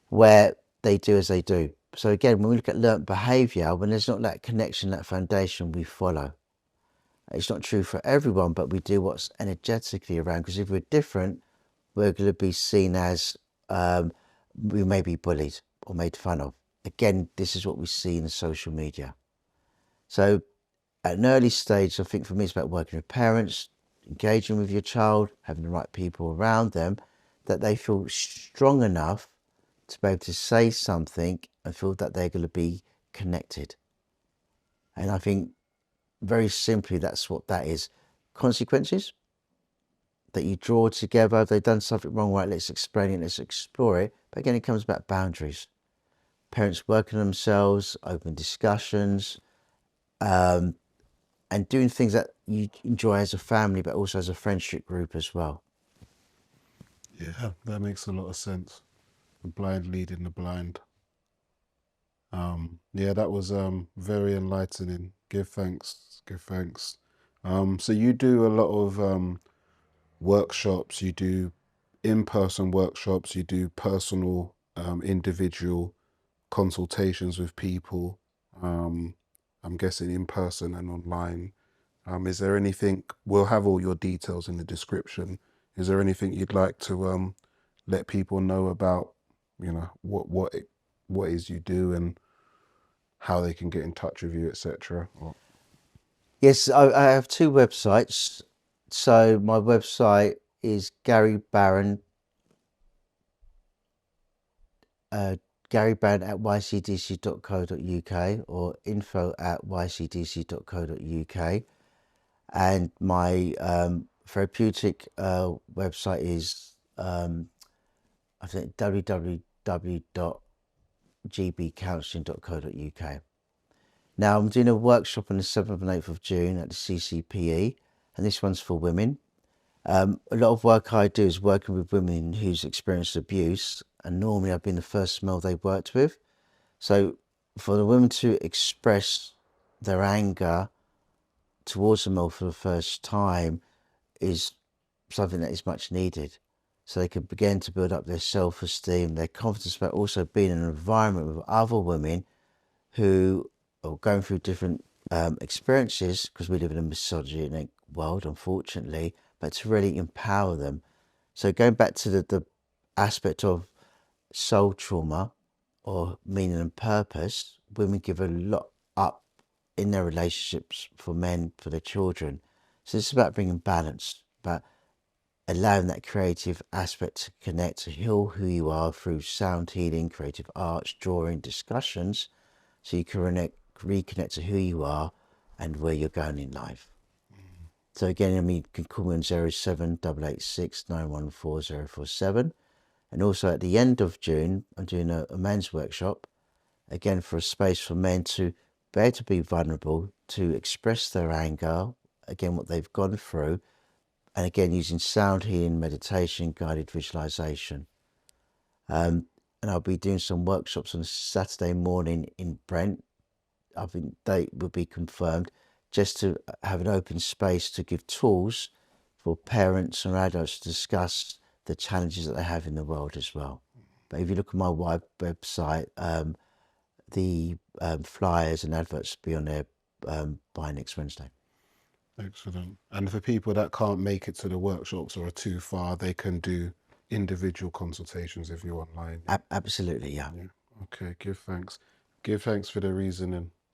Where they do as they do. So again, when we look at learnt behaviour, when there's not that connection, that foundation, we follow. It's not true for everyone, but we do what's energetically around. Because if we're different, we're going to be seen as we may be bullied or made fun of. Again, this is what we see in the social media. So at an early stage, I think for me, it's about working with parents, engaging with your child, having the right people around them, that they feel strong enough to be able to say something and feel that they're going to be connected. And I think very simply, that's what that is. Consequences that you draw together. If they've done something wrong, right, let's explain it, let's explore it. But again, it comes about boundaries. Parents working on themselves, open discussions, and doing things that you enjoy as a family, but also as a friendship group as well. Yeah, that makes a lot of sense. The blind leading the blind. Yeah, that was very enlightening. Give thanks. Give thanks. So you do a lot of workshops. You do in-person workshops. You do personal, individual consultations with people. I'm guessing in person and online. Is there anything? We'll have all your details in the description. Is there anything you'd like to let people know about? You know what is you do and how they can get in touch with you, etc. Yes, I have two websites. So my website is Gary Barron at ycdc.co.uk or info at ycdc.co.uk. And my therapeutic website is I think www.gbcounselling.co.uk. Now I'm doing a workshop on the 7th and 8th of June at the CCPE, and this one's for women. A lot of work I do is working with women who's experienced abuse, and normally I've been the first male they've worked with. So for the women to express their anger towards the male for the first time is something that is much needed. So they can begin to build up their self-esteem, their confidence, but also being in an environment with other women who are going through different experiences, because we live in a misogynic world, unfortunately, but to really empower them. So going back to the aspect of soul trauma or meaning and purpose, women give a lot up in their relationships for men, for their children. So it's about bringing balance, about allowing that creative aspect to connect, to heal who you are through sound healing, creative arts, drawing, discussions, so you can reconnect to who you are and where you're going in life. So again, I mean, you can call me on 07886 914 047. And also at the end of June, I'm doing a men's workshop, again for a space for men to be able to be vulnerable, to express their anger, again, what they've gone through, and again, using sound healing, meditation, guided visualization. And I'll be doing some workshops on Saturday morning in Brent. I think date will be confirmed, just to have an open space to give tools for parents and adults to discuss the challenges that they have in the world as well. But if you look at my website, the flyers and adverts will be on there by next Wednesday. Excellent. And for people that can't make it to the workshops or are too far, they can do individual consultations if you're online. Absolutely, yeah. Yeah. Okay. Give thanks. Give thanks for the reasoning.